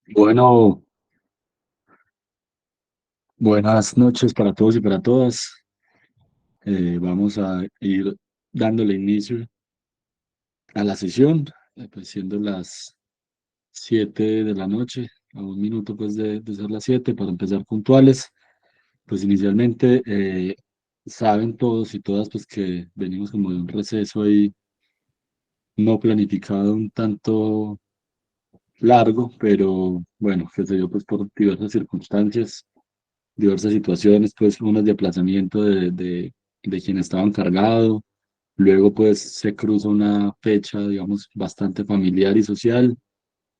Bueno, buenas noches para todos y para todas. Vamos a ir dándole inicio a la sesión, pues siendo las 7 de la noche, a un minuto pues de ser las 7 para empezar puntuales. Pues inicialmente saben todos y todas pues que venimos como de un receso ahí no planificado un tanto largo, pero bueno, que se dio pues por diversas circunstancias, diversas situaciones, pues unas de aplazamiento de quien estaba encargado, luego pues se cruza una fecha, digamos, bastante familiar y social,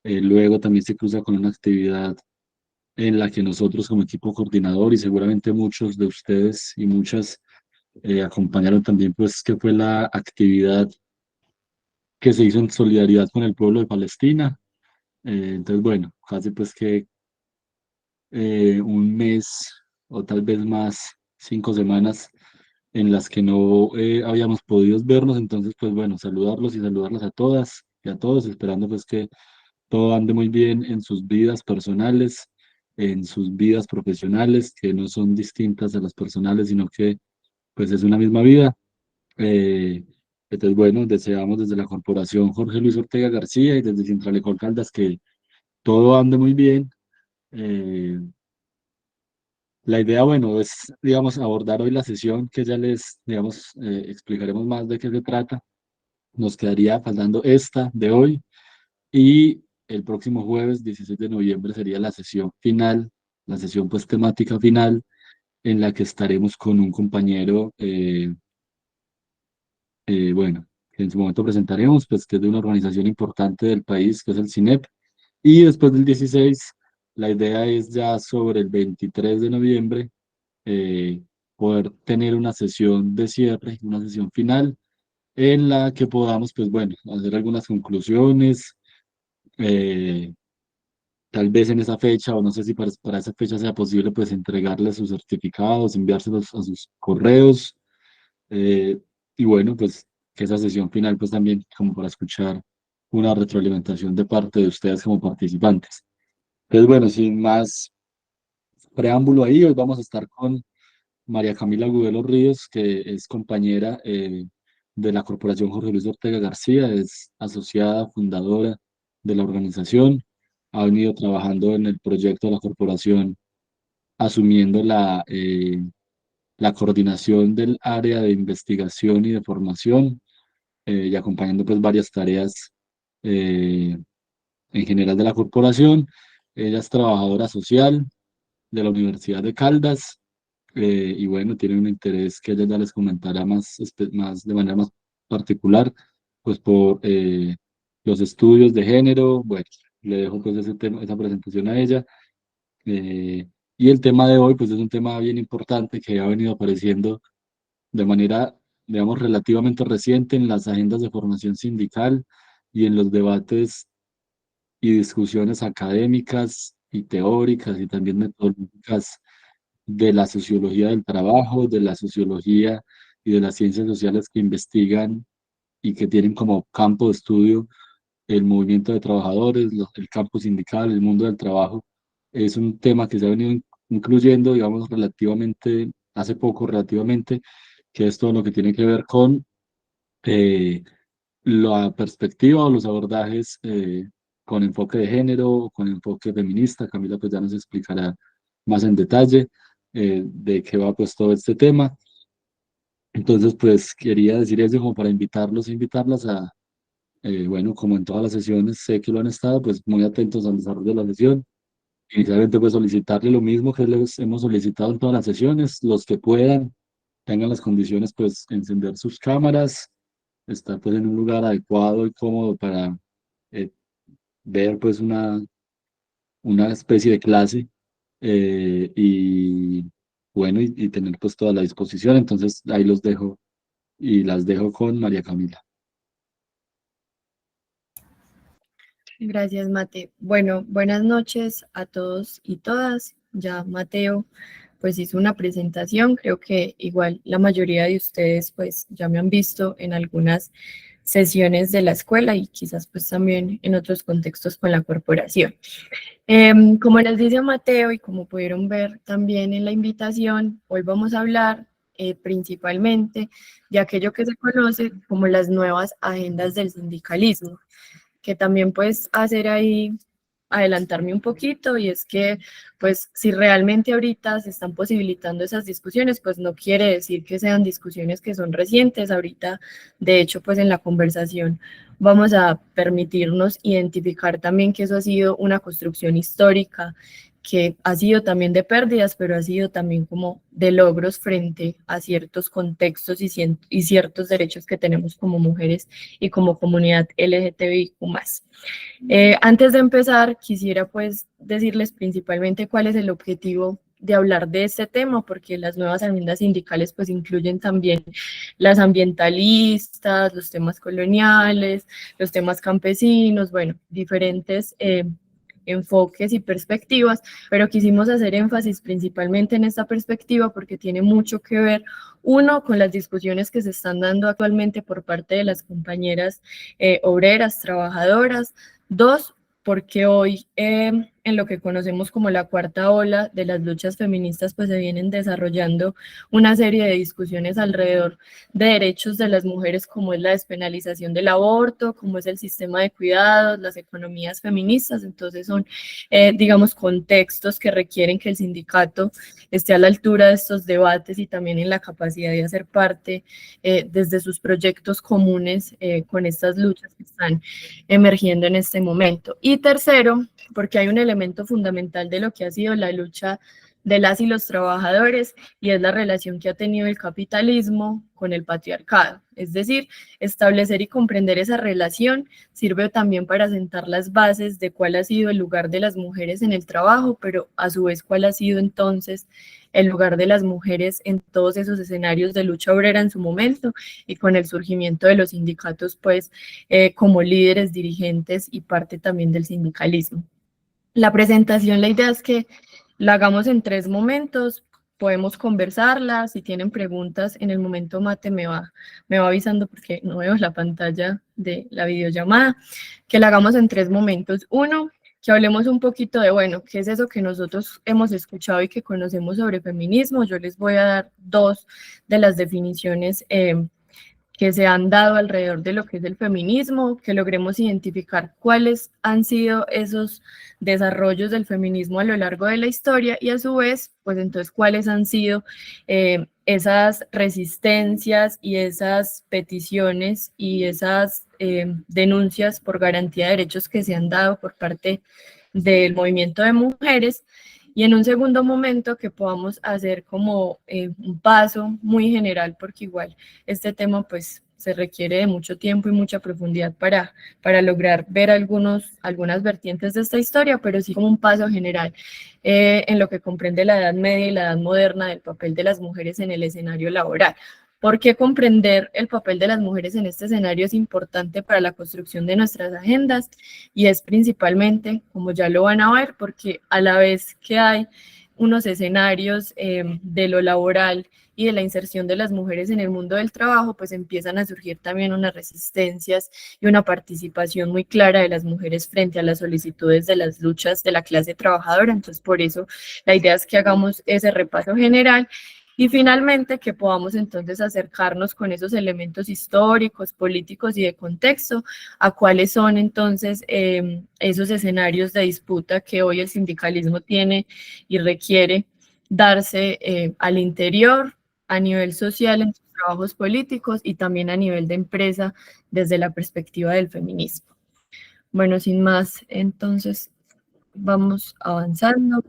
luego también se cruza con una actividad en la que nosotros como equipo coordinador y seguramente muchos de ustedes y muchas acompañaron también, pues que fue la actividad que se hizo en solidaridad con el pueblo de Palestina. Entonces, bueno, casi pues que un mes o tal vez más, 5 semanas en las que no habíamos podido vernos, entonces pues bueno, saludarlos y saludarlas a todas y a todos, esperando pues que todo ande muy bien en sus vidas personales, en sus vidas profesionales, que no son distintas a las personales, sino que pues es una misma vida. Eh, entonces bueno, deseamos desde la Corporación Jorge Luis Ortega García y desde Cintralecol Caldas que todo ande muy bien. Eh, La idea, bueno, es, digamos, abordar hoy la sesión que ya les, digamos, explicaremos más de qué se trata. Nos quedaría faltando esta de hoy y el próximo jueves, 16 de noviembre, sería la sesión final, la sesión pues temática final, en la que estaremos con un compañero, bueno, que en su momento presentaremos, pues que es de una organización importante del país, que es el CINEP. Y después del 16, la idea es ya sobre el 23 de noviembre eh, poder tener una sesión de cierre, una sesión final, en la que podamos, pues bueno, hacer algunas conclusiones, eh, tal vez en esa fecha, o no sé si para esa fecha sea posible, pues entregarles sus certificados, enviárselos a sus correos, eh, y bueno, pues que esa sesión final, pues también como para escuchar una retroalimentación de parte de ustedes como participantes. Entonces, bueno, sin más preámbulo ahí, hoy vamos a estar con María Camila Agudelo Ríos, que es compañera de la Corporación Jorge Luis Ortega García, es asociada, fundadora de la organización, ha venido trabajando en el proyecto de la corporación, asumiendo la coordinación del área de investigación y de formación y acompañando pues varias tareas eh, en general de la corporación. Ella es trabajadora social de la Universidad de Caldas y bueno, tiene un interés que ella ya les comentará más, más de manera más particular, pues por los estudios de género. Bueno, le dejo pues ese tema, esa presentación a ella. eh, y el tema de hoy, pues es un tema bien importante que ha venido apareciendo de manera, digamos, relativamente reciente en las agendas de formación sindical y en los debates y discusiones académicas y teóricas y también metodológicas de la sociología del trabajo, de la sociología y de las ciencias sociales que investigan y que tienen como campo de estudio el movimiento de trabajadores, el campo sindical, el mundo del trabajo. Es un tema que se ha venido incluyendo, digamos, relativamente, hace poco relativamente, que es todo lo que tiene que ver con eh, la perspectiva o los abordajes con enfoque de género, con enfoque feminista. Camila pues ya nos explicará más en detalle de qué va pues todo este tema. Entonces pues quería decir eso como para invitarlos e invitarlas a, bueno, como en todas las sesiones, sé que lo han estado pues muy atentos al desarrollo de la sesión. Inicialmente pues solicitarle lo mismo que les hemos solicitado en todas las sesiones, los que puedan, tengan las condiciones pues encender sus cámaras, estar pues en un lugar adecuado y cómodo para eh, ver pues una especie de clase y bueno, y tener pues toda la disposición. Entonces ahí los dejo y las dejo con María Camila. Gracias, Mate. Bueno, buenas noches a todos y todas. Ya Mateo pues hizo una presentación, creo que igual la mayoría de ustedes pues ya me han visto en algunas sesiones de la escuela y quizás pues también en otros contextos con la corporación. Como les dice Mateo y como pudieron ver también en la invitación, hoy vamos a hablar principalmente de aquello que se conoce como las nuevas agendas del sindicalismo, que también pues hacer ahí adelantarme un poquito, y es que pues si realmente ahorita se están posibilitando esas discusiones, pues no quiere decir que sean discusiones que son recientes. Ahorita, de hecho, pues en la conversación vamos a permitirnos identificar también que eso ha sido una construcción histórica, que ha sido también de pérdidas, pero ha sido también como de logros frente a ciertos contextos y ciertos derechos que tenemos como mujeres y como comunidad LGTBIQ+. Antes de empezar, quisiera pues decirles principalmente cuál es el objetivo de hablar de este tema, porque las nuevas agendas sindicales pues incluyen también las ambientalistas, los temas coloniales, los temas campesinos, bueno, diferentes enfoques y perspectivas, pero quisimos hacer énfasis principalmente en esta perspectiva porque tiene mucho que ver, uno, con las discusiones que se están dando actualmente por parte de las compañeras obreras, trabajadoras; dos, porque hoy en lo que conocemos como la cuarta ola de las luchas feministas, pues se vienen desarrollando una serie de discusiones alrededor de derechos de las mujeres, como es la despenalización del aborto, como es el sistema de cuidados, las economías feministas. Entonces son, digamos, contextos que requieren que el sindicato esté a la altura de estos debates y también en la capacidad de hacer parte desde sus proyectos comunes con estas luchas que están emergiendo en este momento. Y tercero, porque hay un elemento fundamental de lo que ha sido la lucha de las y los trabajadores, y es la relación que ha tenido el capitalismo con el patriarcado. Es decir, establecer y comprender esa relación sirve también para sentar las bases de cuál ha sido el lugar de las mujeres en el trabajo, pero a su vez cuál ha sido entonces el lugar de las mujeres en todos esos escenarios de lucha obrera en su momento, y con el surgimiento de los sindicatos pues como líderes, dirigentes y parte también del sindicalismo. La presentación, la idea es que la hagamos en 3 momentos, podemos conversarla. Si tienen preguntas en el momento, Mate me va avisando porque no veo la pantalla de la videollamada. Que la hagamos en 3 momentos. Uno, que hablemos un poquito de, bueno, qué es eso que nosotros hemos escuchado y que conocemos sobre feminismo. Yo les voy a dar 2 de las definiciones que se han dado alrededor de lo que es el feminismo, que logremos identificar cuáles han sido esos desarrollos del feminismo a lo largo de la historia, y a su vez, pues entonces cuáles han sido esas resistencias y esas peticiones y esas denuncias por garantía de derechos que se han dado por parte del movimiento de mujeres. Y en un segundo momento que podamos hacer como un paso muy general, porque igual este tema pues se requiere de mucho tiempo y mucha profundidad para lograr ver algunas vertientes de esta historia, pero sí como un paso general en lo que comprende la Edad Media y la Edad Moderna del papel de las mujeres en el escenario laboral. ¿Por qué comprender el papel de las mujeres en este escenario es importante para la construcción de nuestras agendas? Y es principalmente, como ya lo van a ver, porque a la vez que hay unos escenarios de lo laboral y de la inserción de las mujeres en el mundo del trabajo, pues empiezan a surgir también unas resistencias y una participación muy clara de las mujeres frente a las solicitudes de las luchas de la clase trabajadora. Entonces, por eso la idea es que hagamos ese repaso general y finalmente que podamos entonces acercarnos con esos elementos históricos, políticos y de contexto a cuáles son entonces esos escenarios de disputa que hoy el sindicalismo tiene y requiere darse al interior, a nivel social, en sus trabajos políticos y también a nivel de empresa desde la perspectiva del feminismo. Bueno, sin más, entonces vamos avanzando.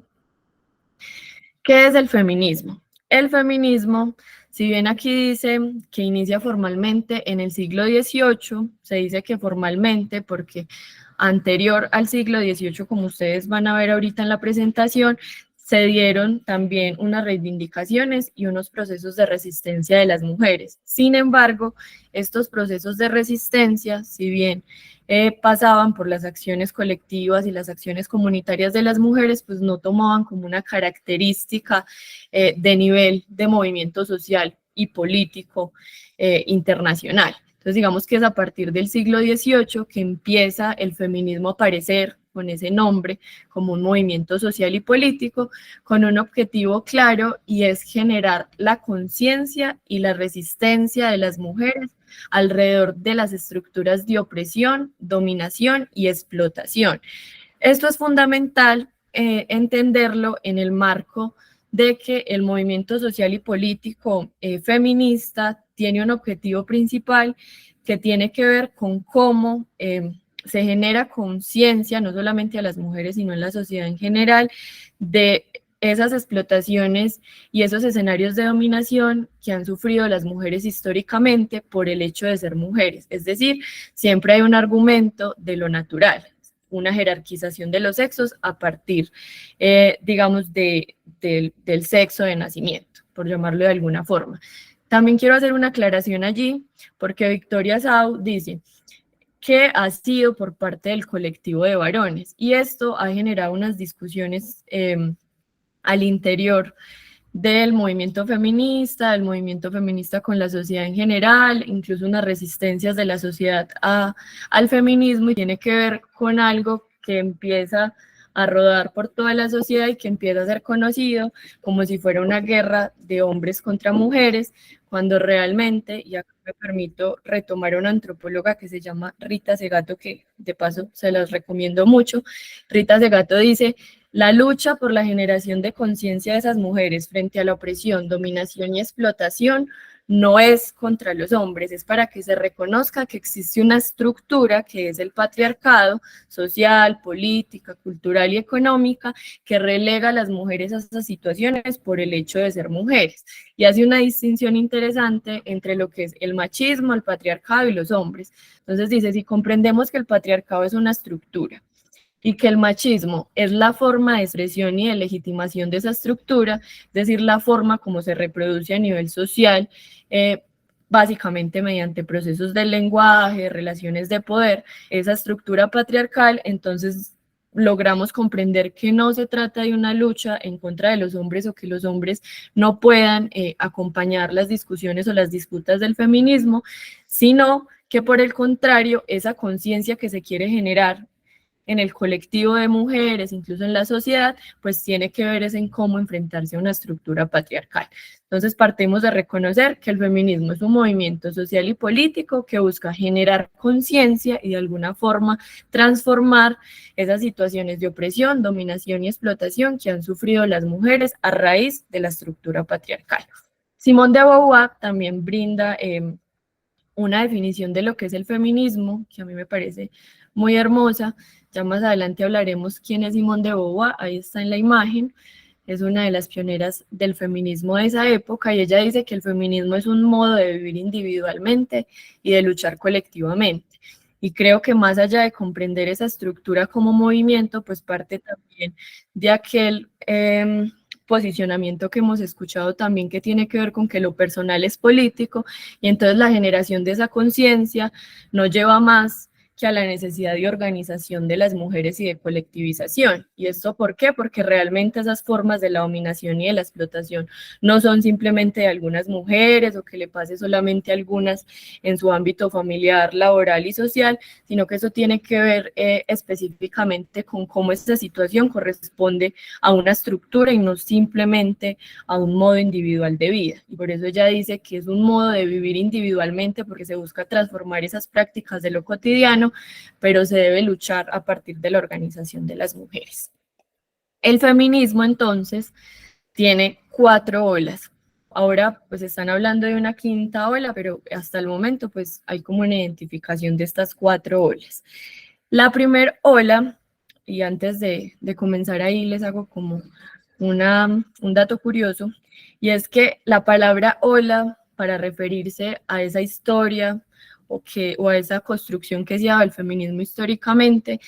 ¿Qué es el feminismo? El feminismo, si bien aquí dice que inicia formalmente en el siglo XVIII, se dice que formalmente porque anterior al siglo XVIII, como ustedes van a ver ahorita en la presentación, se dieron también unas reivindicaciones y unos procesos de resistencia de las mujeres. Sin embargo, estos procesos de resistencia, si bien pasaban por las acciones colectivas y las acciones comunitarias de las mujeres, pues no tomaban como una característica de nivel de movimiento social y político internacional. Entonces digamos que es a partir del siglo XVIII que empieza el feminismo a aparecer con ese nombre como un movimiento social y político con un objetivo claro, y es generar la conciencia y la resistencia de las mujeres alrededor de las estructuras de opresión, dominación y explotación. Esto es fundamental entenderlo en el marco de que el movimiento social y político feminista tiene un objetivo principal que tiene que ver con cómo se genera conciencia, no solamente a las mujeres, sino en la sociedad en general, de esas explotaciones y esos escenarios de dominación que han sufrido las mujeres históricamente por el hecho de ser mujeres. Es decir, siempre hay un argumento de lo natural, una jerarquización de los sexos a partir, digamos, del sexo de nacimiento, por llamarlo de alguna forma. También quiero hacer una aclaración allí, porque Victoria Sau dice que ha sido por parte del colectivo de varones, y esto ha generado unas discusiones al interior del movimiento feminista con la sociedad en general, incluso unas resistencias de la sociedad al feminismo, y tiene que ver con algo que empieza a rodar por toda la sociedad y que empieza a ser conocido como si fuera una guerra de hombres contra mujeres, cuando realmente, y acá me permito retomar a una antropóloga que se llama Rita Segato, que de paso se las recomiendo mucho. Rita Segato dice: la lucha por la generación de conciencia de esas mujeres frente a la opresión, dominación y explotación no es contra los hombres, es para que se reconozca que existe una estructura que es el patriarcado social, política, cultural y económica, que relega a las mujeres a esas situaciones por el hecho de ser mujeres, y hace una distinción interesante entre lo que es el machismo, el patriarcado y los hombres. Entonces dice, si comprendemos que el patriarcado es una estructura y que el machismo es la forma de expresión y de legitimación de esa estructura, es decir, la forma como se reproduce a nivel social, básicamente mediante procesos del lenguaje, relaciones de poder, esa estructura patriarcal, entonces logramos comprender que no se trata de una lucha en contra de los hombres o que los hombres no puedan acompañar las discusiones o las disputas del feminismo, sino que por el contrario, esa conciencia que se quiere generar en el colectivo de mujeres, incluso en la sociedad, pues tiene que ver es en cómo enfrentarse a una estructura patriarcal. Entonces partimos de reconocer que el feminismo es un movimiento social y político que busca generar conciencia y de alguna forma transformar esas situaciones de opresión, dominación y explotación que han sufrido las mujeres a raíz de la estructura patriarcal. Simone de Beauvoir también brinda una definición de lo que es el feminismo, que a mí me parece muy hermosa. Ya más adelante hablaremos quién es Simone de Beauvoir, ahí está en la imagen, es una de las pioneras del feminismo de esa época, y ella dice que el feminismo es un modo de vivir individualmente y de luchar colectivamente. Y creo que más allá de comprender esa estructura como movimiento, pues parte también de aquel posicionamiento que hemos escuchado también, que tiene que ver con que lo personal es político, y entonces la generación de esa conciencia no lleva más que a la necesidad de organización de las mujeres y de colectivización. ¿Y esto por qué? Porque realmente esas formas de la dominación y de la explotación no son simplemente de algunas mujeres o que le pase solamente a algunas en su ámbito familiar, laboral y social, sino que eso tiene que ver específicamente con cómo esta situación corresponde a una estructura y no simplemente a un modo individual de vida. Y por eso ella dice que es un modo de vivir individualmente, porque se busca transformar esas prácticas de lo cotidiano, pero se debe luchar a partir de la organización de las mujeres. El feminismo, entonces, tiene 4 olas. Ahora, pues están hablando de una quinta ola, pero hasta el momento, pues hay como una identificación de estas 4 olas. La primera ola, y antes de comenzar ahí les hago como un dato curioso, y es que la palabra ola, para referirse a esa historia o a esa construcción que se daba el feminismo históricamente,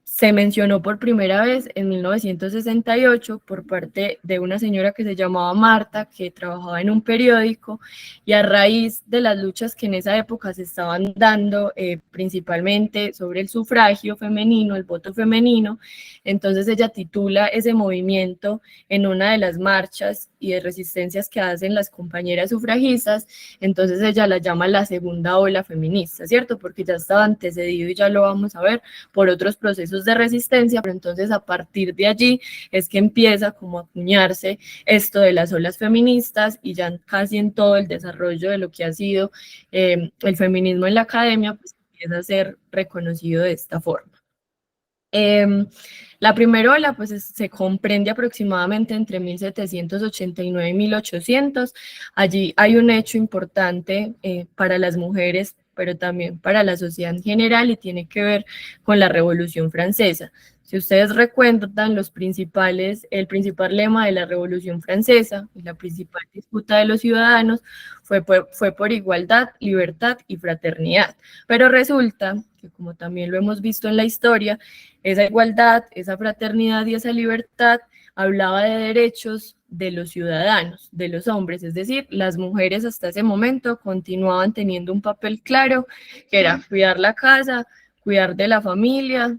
se mencionó por primera vez en 1968 por parte de una señora que se llamaba Marta, que trabajaba en un periódico, y a raíz de las luchas que en esa época se estaban dando, principalmente sobre el sufragio femenino, el voto femenino, entonces ella titula ese movimiento en una de las marchas y de resistencias que hacen las compañeras sufragistas, entonces ella la llama la segunda ola feminista, ¿cierto? Porque ya estaba antecedido, y ya lo vamos a ver, por otros procesos de resistencia, pero entonces a partir de allí es que empieza como a acuñarse esto de las olas feministas, y ya casi en todo el desarrollo de lo que ha sido el feminismo en la academia, pues empieza a ser reconocido de esta forma. La primera ola pues se comprende aproximadamente entre 1789 y 1800. Allí hay un hecho importante para las mujeres, pero también para la sociedad en general, y tiene que ver con la Revolución Francesa. Si ustedes recuerdan, el principal lema de la Revolución Francesa y la principal disputa de los ciudadanos fue por igualdad, libertad y fraternidad. Pero resulta que, como también lo hemos visto en la historia, esa igualdad, esa fraternidad y esa libertad hablaba de derechos de los ciudadanos, de los hombres, es decir, las mujeres hasta ese momento continuaban teniendo un papel claro, que era cuidar la casa, cuidar de la familia,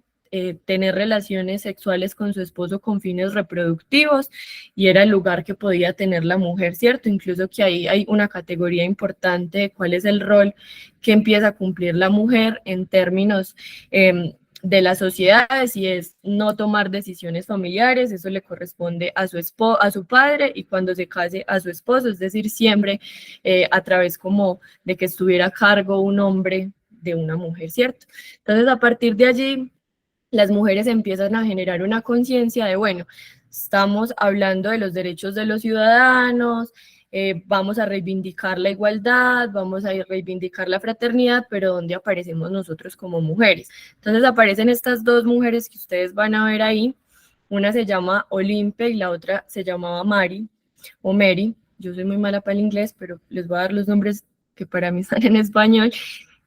tener relaciones sexuales con su esposo con fines reproductivos, y era el lugar que podía tener la mujer, ¿cierto? Incluso que ahí hay una categoría importante de cuál es el rol que empieza a cumplir la mujer en términos de las sociedades, y es no tomar decisiones familiares. Eso le corresponde a su padre, y cuando se case a su esposo, es decir, siempre a través como de que estuviera a cargo un hombre de una mujer, ¿cierto? Entonces, a partir de allí, las mujeres empiezan a generar una conciencia de, bueno, estamos hablando de los derechos de los ciudadanos, vamos a reivindicar la igualdad, vamos a reivindicar la fraternidad, pero ¿dónde aparecemos nosotros como mujeres? Entonces aparecen estas dos mujeres que ustedes van a ver ahí. Una se llama Olimpe y la otra se llamaba Mary o Mary. Yo soy muy mala para el inglés, pero les voy a dar los nombres que para mí están en español.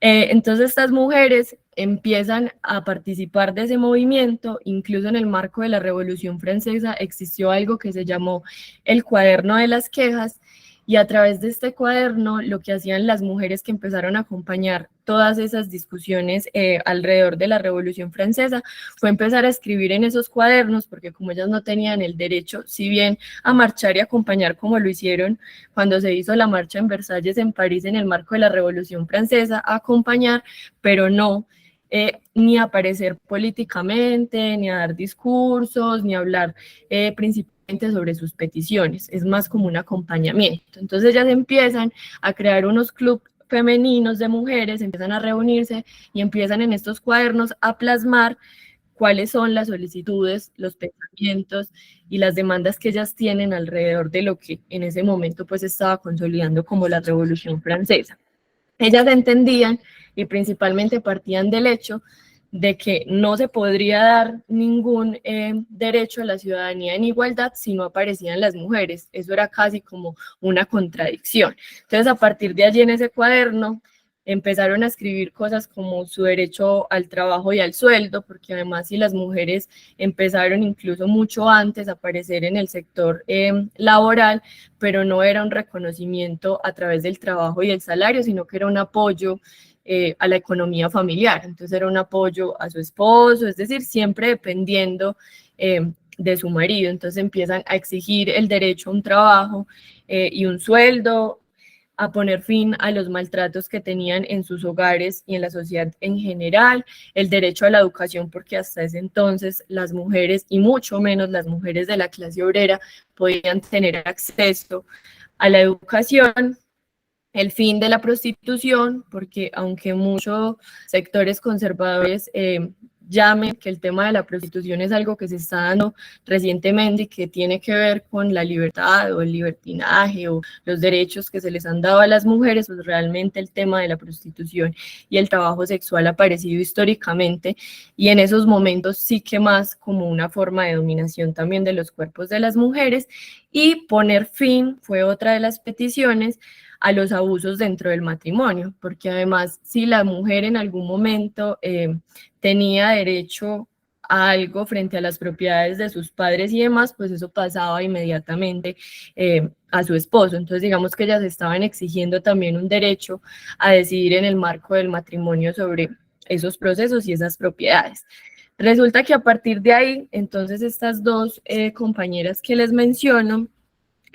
Entonces estas mujeres empiezan a participar de ese movimiento. Incluso en el marco de la Revolución Francesa existió algo que se llamó el cuaderno de las quejas, y a través de este cuaderno lo que hacían las mujeres que empezaron a acompañar todas esas discusiones alrededor de la Revolución Francesa fue empezar a escribir en esos cuadernos, porque como ellas no tenían el derecho, si bien a marchar y acompañar como lo hicieron cuando se hizo la marcha en Versalles en París en el marco de la Revolución Francesa, a acompañar, pero no ni a aparecer políticamente, ni a dar discursos, ni a hablar principalmente sobre sus peticiones, es más como un acompañamiento. Entonces ellas empiezan a crear unos clubes femeninos de mujeres, empiezan a reunirse y empiezan en estos cuadernos a plasmar cuáles son las solicitudes, los pensamientos y las demandas que ellas tienen alrededor de lo que en ese momento pues estaba consolidando como la Revolución Francesa. Ellas entendían y principalmente partían del hecho de que no se podría dar ningún derecho a la ciudadanía en igualdad si no aparecían las mujeres. Eso era casi como una contradicción. Entonces, a partir de allí en ese cuaderno empezaron a escribir cosas como su derecho al trabajo y al sueldo, porque además si las mujeres empezaron incluso mucho antes a aparecer en el sector laboral, pero no era un reconocimiento a través del trabajo y el salario, sino que era un apoyo a la economía familiar. Entonces era un apoyo a su esposo, es decir, siempre dependiendo de su marido. Entonces empiezan a exigir el derecho a un trabajo y un sueldo, a poner fin a los maltratos que tenían en sus hogares y en la sociedad en general, el derecho a la educación, porque hasta ese entonces las mujeres, y mucho menos las mujeres de la clase obrera, podían tener acceso a la educación, el fin de la prostitución, porque aunque muchos sectores conservadores llamen que el tema de la prostitución es algo que se está dando recientemente y que tiene que ver con la libertad o el libertinaje o los derechos que se les han dado a las mujeres, pues realmente el tema de la prostitución y el trabajo sexual ha aparecido históricamente, y en esos momentos sí que más como una forma de dominación también de los cuerpos de las mujeres. Y poner fin fue otra de las peticiones a los abusos dentro del matrimonio, porque además si la mujer en algún momento tenía derecho a algo frente a las propiedades de sus padres y demás, pues eso pasaba inmediatamente a su esposo. Entonces digamos que ellas estaban exigiendo también un derecho a decidir en el marco del matrimonio sobre esos procesos y esas propiedades. Resulta que a partir de ahí, entonces estas dos compañeras que les menciono,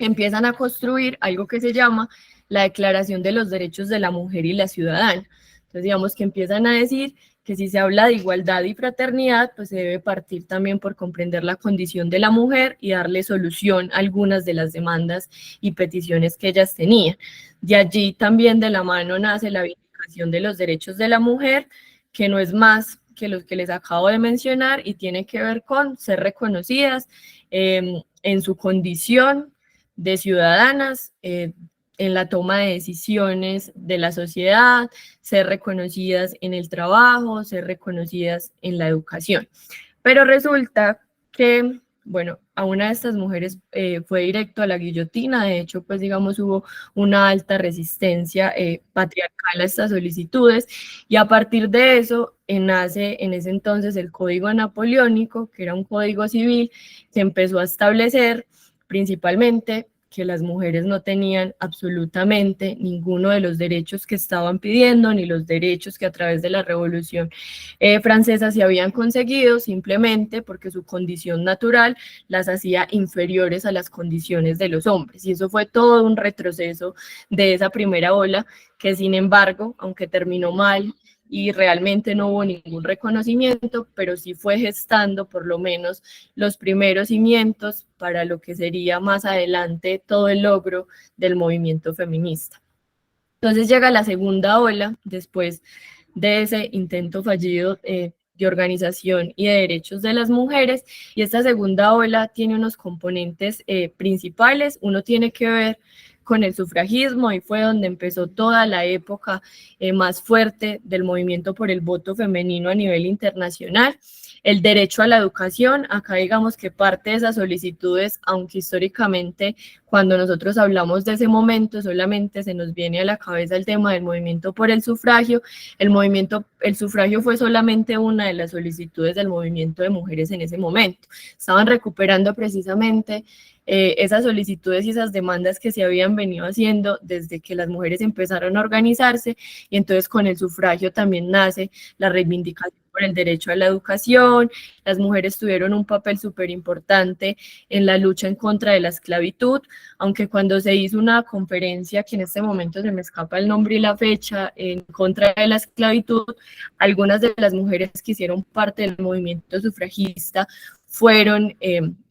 empiezan a construir algo que se llama la Declaración de los Derechos de la Mujer y la Ciudadana. Entonces, digamos que empiezan a decir que si se habla de igualdad y fraternidad, pues se debe partir también por comprender la condición de la mujer y darle solución a algunas de las demandas y peticiones que ellas tenían. De allí también de la mano nace la Vindicación de los Derechos de la Mujer, que no es más que los que les acabo de mencionar y tiene que ver con ser reconocidas en su condición de ciudadanas, en la toma de decisiones de la sociedad, ser reconocidas en el trabajo, ser reconocidas en la educación. Pero resulta que, bueno, a una de estas mujeres fue directo a la guillotina. De hecho, pues digamos, hubo una alta resistencia patriarcal a estas solicitudes, y a partir de eso nace en ese entonces el Código Napoleónico, que era un código civil que empezó a establecer principalmente que las mujeres no tenían absolutamente ninguno de los derechos que estaban pidiendo, ni los derechos que a través de la Revolución Francesa se habían conseguido, simplemente porque su condición natural las hacía inferiores a las condiciones de los hombres. Y eso fue todo un retroceso de esa primera ola, que sin embargo, aunque terminó mal, y realmente no hubo ningún reconocimiento, pero sí fue gestando por lo menos los primeros cimientos para lo que sería más adelante todo el logro del movimiento feminista. Entonces llega la segunda ola, después de ese intento fallido de organización y de derechos de las mujeres, y esta segunda ola tiene unos componentes principales. Uno tiene que ver con el sufragismo, y fue donde empezó toda la época más fuerte del movimiento por el voto femenino a nivel internacional. El derecho a la educación, acá digamos que parte de esas solicitudes, aunque históricamente cuando nosotros hablamos de ese momento solamente se nos viene a la cabeza el tema del movimiento por el sufragio. El sufragio fue solamente una de las solicitudes del movimiento de mujeres en ese momento. Estaban recuperando precisamente esas solicitudes y esas demandas que se habían venido haciendo desde que las mujeres empezaron a organizarse, y entonces con el sufragio también nace la reivindicación por el derecho a la educación. Las mujeres tuvieron un papel súper importante en la lucha en contra de la esclavitud, aunque cuando se hizo una conferencia, que en este momento se me escapa el nombre y la fecha, en contra de la esclavitud, algunas de las mujeres que hicieron parte del movimiento sufragista fueron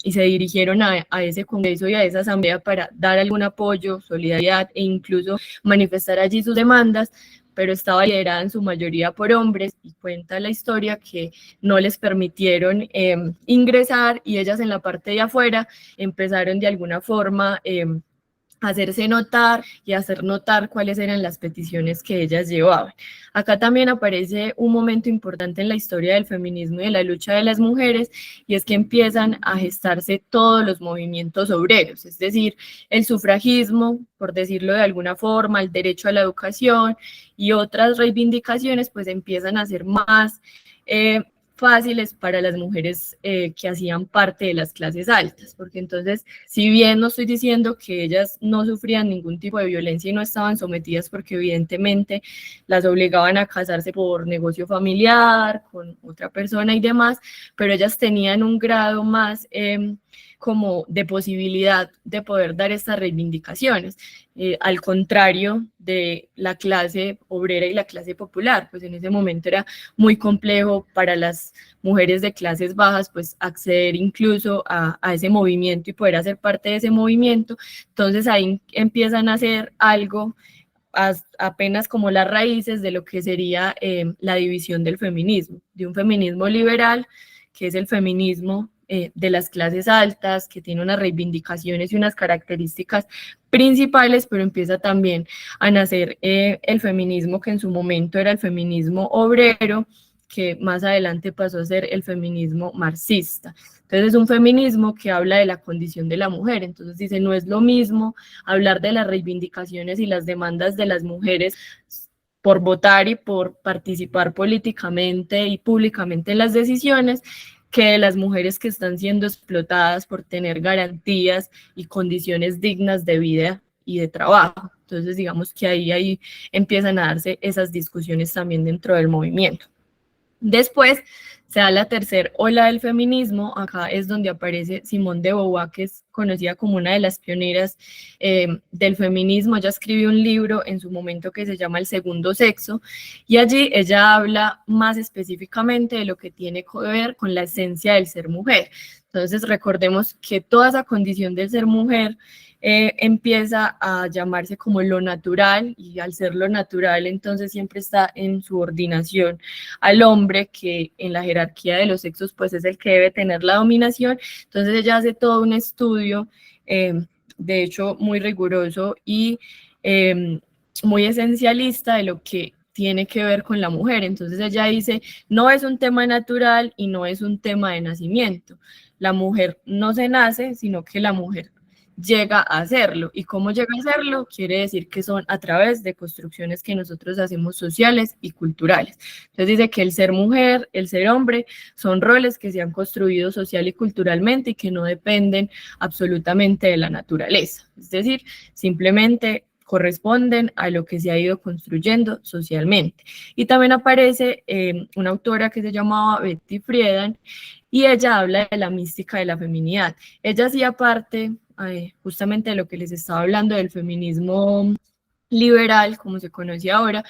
y se dirigieron a ese congreso y a esa asamblea para dar algún apoyo, solidaridad e incluso manifestar allí sus demandas, pero estaba liderada en su mayoría por hombres, y cuenta la historia que no les permitieron ingresar, y ellas en la parte de afuera empezaron de alguna forma hacerse notar y hacer notar cuáles eran las peticiones que ellas llevaban. Acá también aparece un momento importante en la historia del feminismo y de la lucha de las mujeres, y es que empiezan a gestarse todos los movimientos obreros, es decir, el sufragismo, por decirlo de alguna forma, el derecho a la educación y otras reivindicaciones, pues empiezan a ser más fáciles para las mujeres que hacían parte de las clases altas, porque entonces, si bien no estoy diciendo que ellas no sufrían ningún tipo de violencia y no estaban sometidas, porque evidentemente las obligaban a casarse por negocio familiar, con otra persona y demás, pero ellas tenían un grado más como de posibilidad de poder dar estas reivindicaciones, al contrario de la clase obrera y la clase popular, pues en ese momento era muy complejo para las mujeres de clases bajas pues acceder incluso a ese movimiento y poder hacer parte de ese movimiento. Entonces ahí empiezan a hacer algo apenas como las raíces de lo que sería la división del feminismo, de un feminismo liberal, que es el feminismo de las clases altas, que tiene unas reivindicaciones y unas características principales, pero empieza también a nacer el feminismo que en su momento era el feminismo obrero, que más adelante pasó a ser el feminismo marxista. Entonces es un feminismo que habla de la condición de la mujer. Entonces dice, no es lo mismo hablar de las reivindicaciones y las demandas de las mujeres por votar y por participar políticamente y públicamente en las decisiones, que de las mujeres que están siendo explotadas por tener garantías y condiciones dignas de vida y de trabajo. Entonces digamos que ahí empiezan a darse esas discusiones también dentro del movimiento. Después se da la tercera ola del feminismo. Acá es donde aparece Simone de Beauvoir, que es conocida como una de las pioneras del feminismo. Ella escribió un libro en su momento que se llama El segundo sexo, y allí ella habla más específicamente de lo que tiene que ver con la esencia del ser mujer. Entonces recordemos que toda esa condición del ser mujer empieza a llamarse como lo natural, y al ser lo natural entonces siempre está en subordinación al hombre, que en la jerarquía de los sexos pues es el que debe tener la dominación. Entonces ella hace todo un estudio, de hecho muy riguroso y muy esencialista de lo que tiene que ver con la mujer. Entonces ella dice, no es un tema natural y no es un tema de nacimiento. La mujer no se nace, sino que la mujer llega a hacerlo. ¿Y cómo llega a hacerlo? Quiere decir que son a través de construcciones que nosotros hacemos sociales y culturales. Entonces dice que el ser mujer, el ser hombre, son roles que se han construido social y culturalmente y que no dependen absolutamente de la naturaleza. Es decir, simplemente corresponden a lo que se ha ido construyendo socialmente. Y también aparece una autora que se llamaba Betty Friedan, y ella habla de la mística de la feminidad. Ella hacía parte justamente de lo que les estaba hablando del feminismo liberal, como se conoce ahora,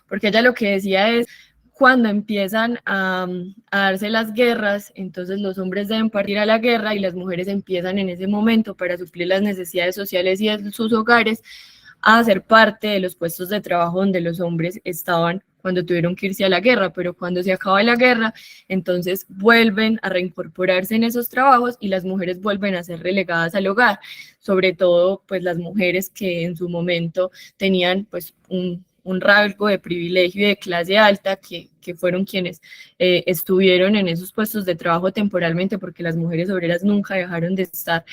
porque ella lo que decía es, cuando empiezan a darse las guerras, entonces los hombres deben partir a la guerra y las mujeres empiezan en ese momento, para suplir las necesidades sociales y de sus hogares, a ser parte de los puestos de trabajo donde los hombres estaban cuando tuvieron que irse a la guerra. Pero cuando se acaba la guerra, entonces vuelven a reincorporarse en esos trabajos y las mujeres vuelven a ser relegadas al hogar, sobre todo pues las mujeres que en su momento tenían pues un rasgo de privilegio y de clase alta, que fueron quienes estuvieron en esos puestos de trabajo temporalmente, porque las mujeres obreras nunca dejaron de estar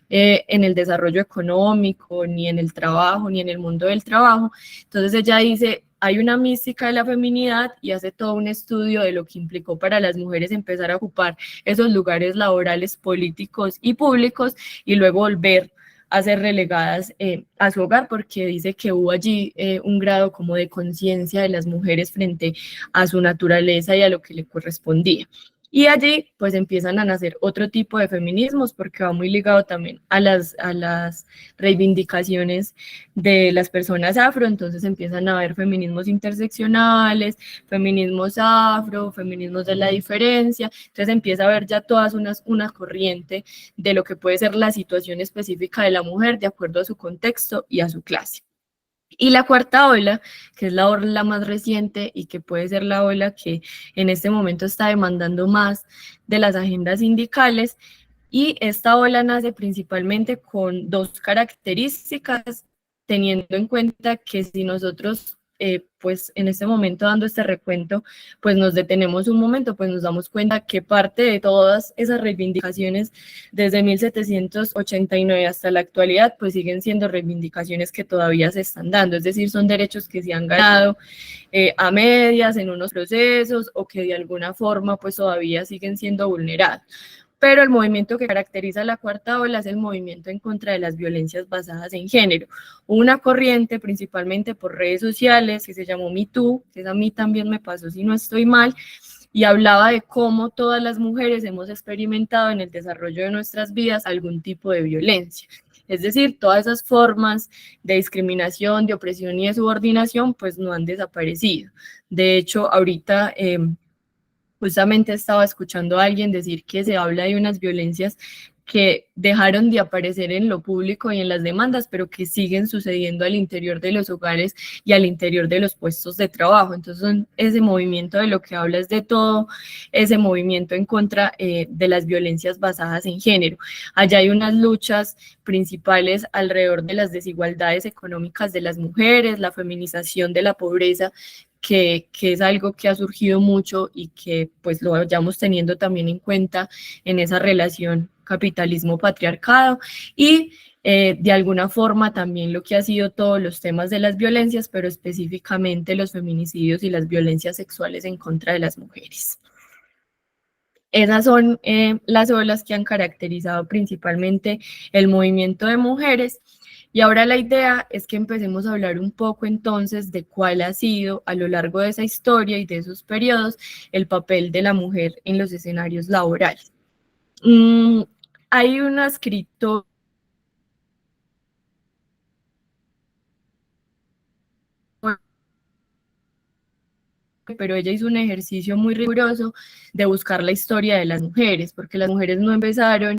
en el desarrollo económico, ni en el trabajo, ni en el mundo del trabajo. Entonces ella dice, hay una mística de la feminidad, y hace todo un estudio de lo que implicó para las mujeres empezar a ocupar esos lugares laborales, políticos y públicos, y luego volver a ser relegadas a su hogar, porque dice que hubo allí un grado como de conciencia de las mujeres frente a su naturaleza y a lo que le correspondía. Y allí pues empiezan a nacer otro tipo de feminismos, porque va muy ligado también a las reivindicaciones de las personas afro. Entonces empiezan a haber feminismos interseccionales, feminismos afro, feminismos de la diferencia. Entonces empieza a haber ya todas una corriente de lo que puede ser la situación específica de la mujer de acuerdo a su contexto y a su clase. Y la cuarta ola, que es la ola más reciente y que puede ser la ola que en este momento está demandando más de las agendas sindicales, y esta ola nace principalmente con dos características, teniendo en cuenta que si nosotros, pues en este momento dando este recuento, pues nos detenemos un momento, pues nos damos cuenta que parte de todas esas reivindicaciones desde 1789 hasta la actualidad, pues siguen siendo reivindicaciones que todavía se están dando, es decir, son derechos que se han ganado a medias en unos procesos, o que de alguna forma pues todavía siguen siendo vulnerados. Pero el movimiento que caracteriza la cuarta ola es el movimiento en contra de las violencias basadas en género. Una corriente principalmente por redes sociales que se llamó Me Too, que a mí también me pasó si no estoy mal, y hablaba de cómo todas las mujeres hemos experimentado en el desarrollo de nuestras vidas algún tipo de violencia. Es decir, todas esas formas de discriminación, de opresión y de subordinación, pues no han desaparecido. De hecho, ahorita justamente estaba escuchando a alguien decir que se habla de unas violencias que dejaron de aparecer en lo público y en las demandas, pero que siguen sucediendo al interior de los hogares y al interior de los puestos de trabajo. Entonces, ese movimiento de lo que habla es de todo ese movimiento en contra de las violencias basadas en género. Allá hay unas luchas principales alrededor de las desigualdades económicas de las mujeres, la feminización de la pobreza, que es algo que ha surgido mucho y que pues lo vayamos teniendo también en cuenta en esa relación capitalismo-patriarcado, y de alguna forma también lo que ha sido todos los temas de las violencias, pero específicamente los feminicidios y las violencias sexuales en contra de las mujeres. Esas son las olas que han caracterizado principalmente el movimiento de mujeres. Y ahora la idea es que empecemos a hablar un poco entonces de cuál ha sido a lo largo de esa historia y de esos periodos el papel de la mujer en los escenarios laborales. Hay una escritora pero ella hizo un ejercicio muy riguroso de buscar la historia de las mujeres, porque las mujeres no empezaron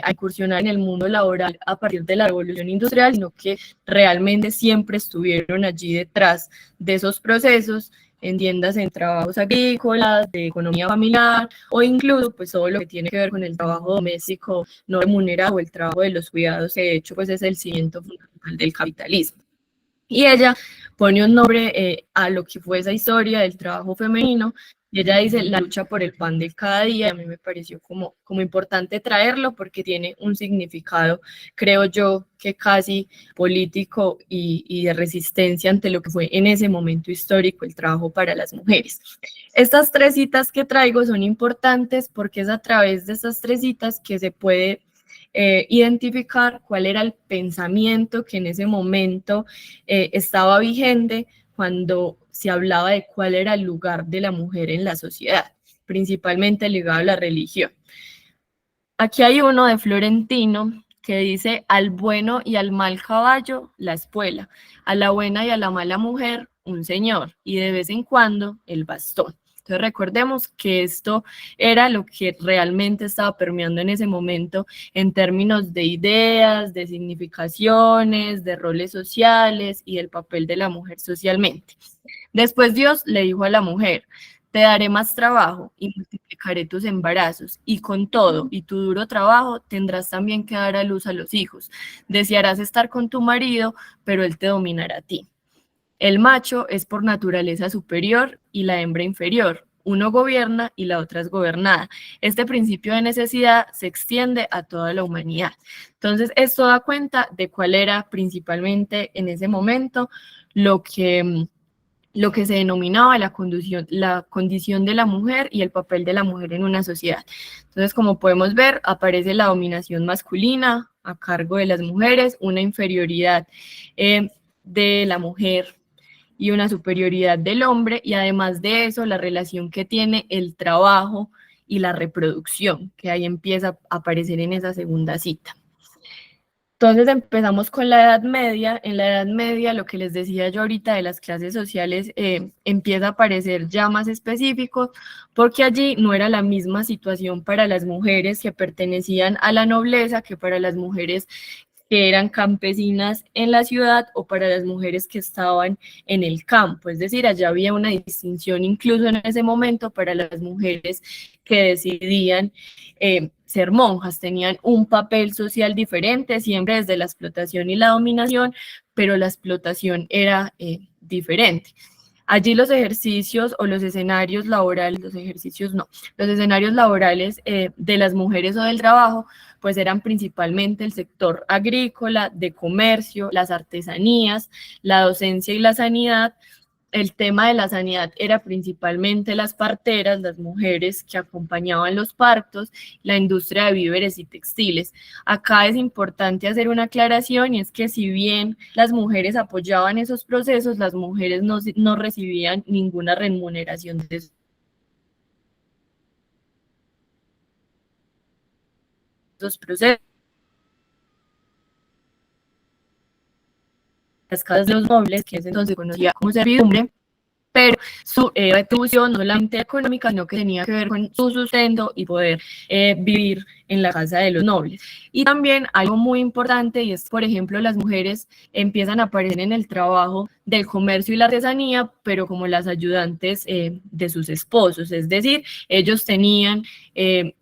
a incursionar en el mundo laboral a partir de la revolución industrial, sino que realmente siempre estuvieron allí detrás de esos procesos, en tiendas, en trabajos agrícolas, de economía familiar, o incluso pues todo lo que tiene que ver con el trabajo doméstico no remunerado, el trabajo de los cuidados, que de hecho pues es el cimiento fundamental del capitalismo. Y ella pone un nombre a lo que fue esa historia del trabajo femenino, y ella dice la lucha por el pan de cada día. A mí me pareció como importante traerlo porque tiene un significado, creo yo, que casi político y de resistencia ante lo que fue en ese momento histórico el trabajo para las mujeres. Estas tres citas que traigo son importantes porque es a través de estas tres citas que se puede identificar cuál era el pensamiento que en ese momento estaba vigente cuando se hablaba de cuál era el lugar de la mujer en la sociedad, principalmente ligado a la religión. Aquí hay uno de Florentino que dice: al bueno y al mal caballo, la espuela, a la buena y a la mala mujer, un señor, y de vez en cuando el bastón. Entonces recordemos que esto era lo que realmente estaba permeando en ese momento en términos de ideas, de significaciones, de roles sociales y del papel de la mujer socialmente. Después Dios le dijo a la mujer: te daré más trabajo y multiplicaré tus embarazos, y con todo y tu duro trabajo tendrás también que dar a luz a los hijos. Desearás estar con tu marido, pero él te dominará a ti. El macho es por naturaleza superior y la hembra inferior. Uno gobierna y la otra es gobernada. Este principio de necesidad se extiende a toda la humanidad. Entonces, esto da cuenta de cuál era principalmente en ese momento lo que se denominaba la condición de la mujer y el papel de la mujer en una sociedad. Entonces, como podemos ver, aparece la dominación masculina a cargo de las mujeres, una inferioridad de la mujer y una superioridad del hombre, y además de eso, la relación que tiene el trabajo y la reproducción, que ahí empieza a aparecer en esa segunda cita. Entonces empezamos con la Edad Media. En la Edad Media, lo que les decía yo ahorita de las clases sociales empieza a aparecer ya más específico, porque allí no era la misma situación para las mujeres que pertenecían a la nobleza que para las mujeres que eran campesinas en la ciudad o para las mujeres que estaban en el campo. Es decir, allá había una distinción incluso en ese momento para las mujeres que decidían ser monjas, tenían un papel social diferente, siempre desde la explotación y la dominación, pero la explotación era diferente. Allí los ejercicios o los escenarios laborales, los ejercicios no, los escenarios laborales de las mujeres o del trabajo, pues eran principalmente el sector agrícola, de comercio, las artesanías, la docencia y la sanidad. El tema de la sanidad era principalmente las parteras, las mujeres que acompañaban los partos, la industria de víveres y textiles. Acá es importante hacer una aclaración, y es que si bien las mujeres apoyaban esos procesos, las mujeres no recibían ninguna remuneración de esos procesos. Las casas de los nobles, que es entonces se conocía como servidumbre, pero su retribución no solamente económica, sino que tenía que ver con su sustento y poder vivir en la casa de los nobles. Y también algo muy importante, y es, por ejemplo, las mujeres empiezan a aparecer en el trabajo del comercio y la artesanía, pero como las ayudantes de sus esposos, es decir, ellos tenían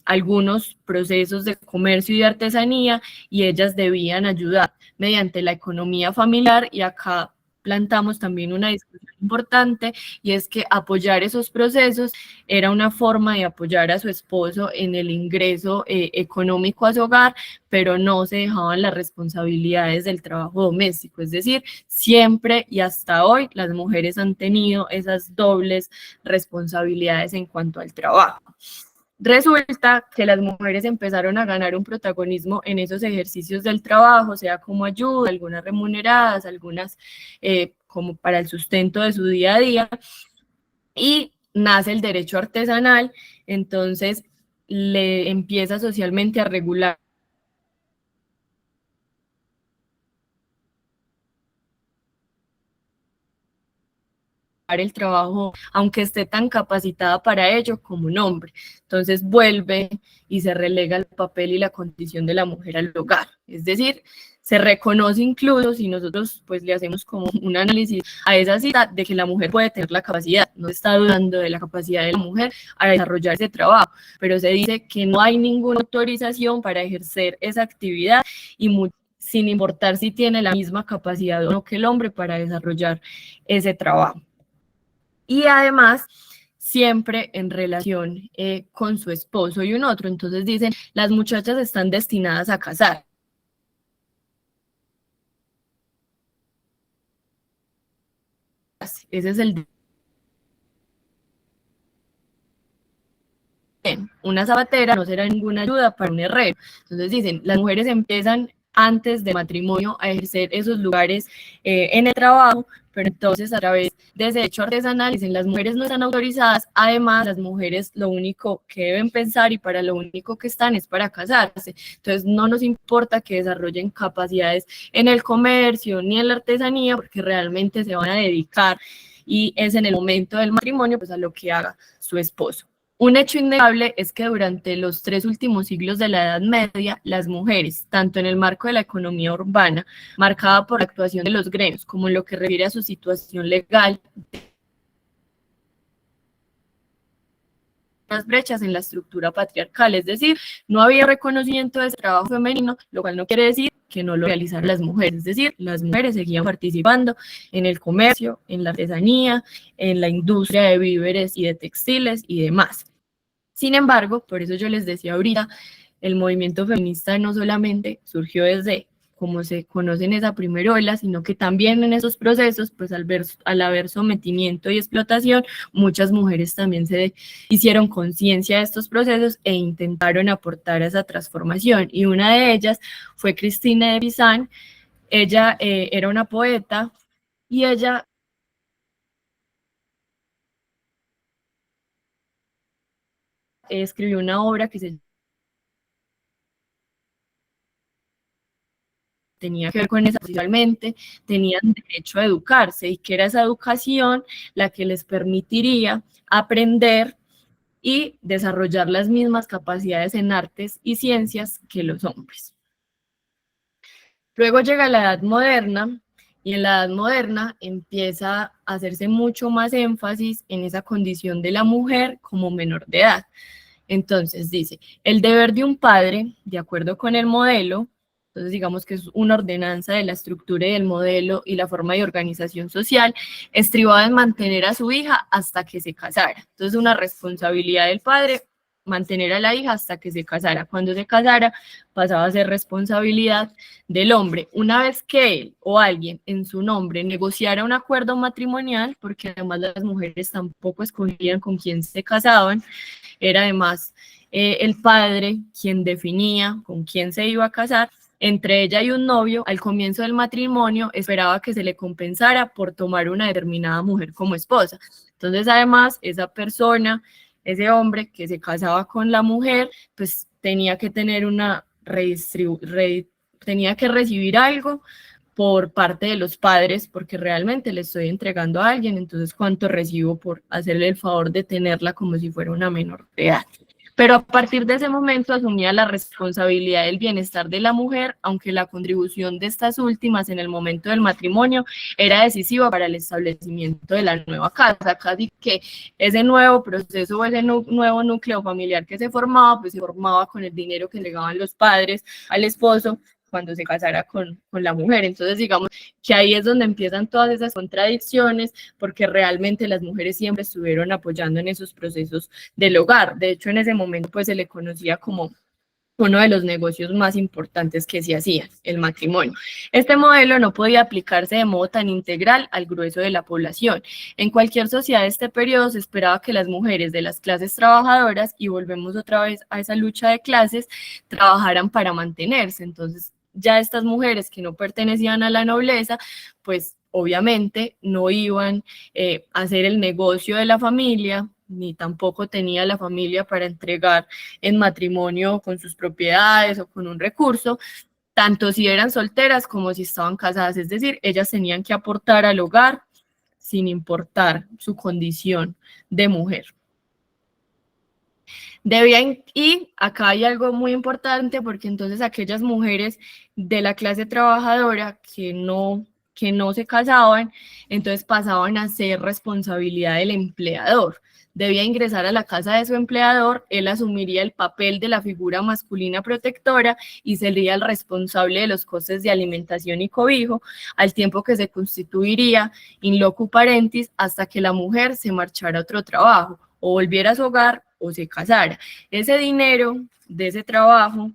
algunos procesos de comercio y de artesanía y ellas debían ayudar mediante la economía familiar. Y acá plantamos también una discusión importante, y es que apoyar esos procesos era una forma de apoyar a su esposo en el ingreso económico a su hogar, pero no se dejaban las responsabilidades del trabajo doméstico. Es decir, siempre y hasta hoy las mujeres han tenido esas dobles responsabilidades en cuanto al trabajo. Resulta que las mujeres empezaron a ganar un protagonismo en esos ejercicios del trabajo, sea como ayuda, algunas remuneradas, algunas como para el sustento de su día a día, y nace el derecho artesanal, entonces le empieza socialmente a regular el trabajo, aunque esté tan capacitada para ello como un hombre. Entonces vuelve y se relega el papel y la condición de la mujer al hogar. Es decir, se reconoce incluso si nosotros pues le hacemos como un análisis a esa cita de que la mujer puede tener la capacidad, no se está dudando de la capacidad de la mujer a desarrollar ese trabajo, pero se dice que no hay ninguna autorización para ejercer esa actividad y sin importar si tiene la misma capacidad o no que el hombre para desarrollar ese trabajo. Y además siempre en relación con su esposo y un otro. Entonces dicen, las muchachas están destinadas a casar. Ese es el... Una zapatera no será ninguna ayuda para un herrero. Entonces dicen, las mujeres empiezan antes de matrimonio a ejercer esos lugares en el trabajo, pero entonces a través de ese hecho artesanal dicen las mujeres no están autorizadas, además las mujeres lo único que deben pensar y para lo único que están es para casarse, entonces no nos importa que desarrollen capacidades en el comercio ni en la artesanía porque realmente se van a dedicar y es en el momento del matrimonio pues a lo que haga su esposo. Un hecho innegable es que durante los 3 últimos siglos de la Edad Media, las mujeres, tanto en el marco de la economía urbana, marcada por la actuación de los gremios, como en lo que refiere a su situación legal, unas brechas en la estructura patriarcal, es decir, no había reconocimiento de ese trabajo femenino, lo cual no quiere decir que no lo realizaran las mujeres, es decir, las mujeres seguían participando en el comercio, en la artesanía, en la industria de víveres y de textiles y demás. Sin embargo, por eso yo les decía ahorita, el movimiento feminista no solamente surgió desde como se conoce en esa primera ola, sino que también en esos procesos, pues al haber sometimiento y explotación, muchas mujeres también se hicieron conciencia de estos procesos e intentaron aportar a esa transformación. Y una de ellas fue Cristina de Pizan. Ella era una poeta y ella escribió una obra que se tenía que ver con eso socialmente, tenían derecho a educarse y que era esa educación la que les permitiría aprender y desarrollar las mismas capacidades en artes y ciencias que los hombres. Luego llega la Edad Moderna y en la Edad Moderna empieza a hacerse mucho más énfasis en esa condición de la mujer como menor de edad. Entonces dice, el deber de un padre, de acuerdo con el modelo, entonces digamos que es una ordenanza de la estructura y del modelo y la forma de organización social, estribaba en mantener a su hija hasta que se casara. Entonces una responsabilidad del padre, mantener a la hija hasta que se casara. Cuando se casara pasaba a ser responsabilidad del hombre. Una vez que él o alguien en su nombre negociara un acuerdo matrimonial, porque además las mujeres tampoco escogían con quién se casaban, era además el padre quien definía con quién se iba a casar, entre ella y un novio, al comienzo del matrimonio, esperaba que se le compensara por tomar una determinada mujer como esposa. Entonces, además, esa persona, ese hombre que se casaba con la mujer, pues tenía que tener una tenía que recibir algo por parte de los padres, porque realmente le estoy entregando a alguien, entonces cuánto recibo por hacerle el favor de tenerla como si fuera una menor de edad. Pero a partir de ese momento asumía la responsabilidad del bienestar de la mujer, aunque la contribución de estas últimas en el momento del matrimonio era decisiva para el establecimiento de la nueva casa, casi que ese nuevo proceso o ese nuevo núcleo familiar que se formaba, pues se formaba con el dinero que entregaban los padres al esposo cuando se casara con la mujer. Entonces, digamos que ahí es donde empiezan todas esas contradicciones, porque realmente las mujeres siempre estuvieron apoyando en esos procesos del hogar. De hecho, en ese momento, pues se le conocía como uno de los negocios más importantes que se hacían, el matrimonio. Este modelo no podía aplicarse de modo tan integral al grueso de la población. En cualquier sociedad de este periodo se esperaba que las mujeres de las clases trabajadoras, y volvemos otra vez a esa lucha de clases, trabajaran para mantenerse. Entonces, ya estas mujeres que no pertenecían a la nobleza, pues obviamente no iban a hacer el negocio de la familia, ni tampoco tenía la familia para entregar en matrimonio con sus propiedades o con un recurso, tanto si eran solteras como si estaban casadas, es decir, ellas tenían que aportar al hogar sin importar su condición de mujer. Y acá hay algo muy importante, porque entonces aquellas mujeres de la clase trabajadora que no se casaban, entonces pasaban a ser responsabilidad del empleador. Debía ingresar a la casa de su empleador, él asumiría el papel de la figura masculina protectora y sería el responsable de los costes de alimentación y cobijo, al tiempo que se constituiría in loco parentis hasta que la mujer se marchara a otro trabajo, o volviera a su hogar o se casara. Ese dinero de ese trabajo,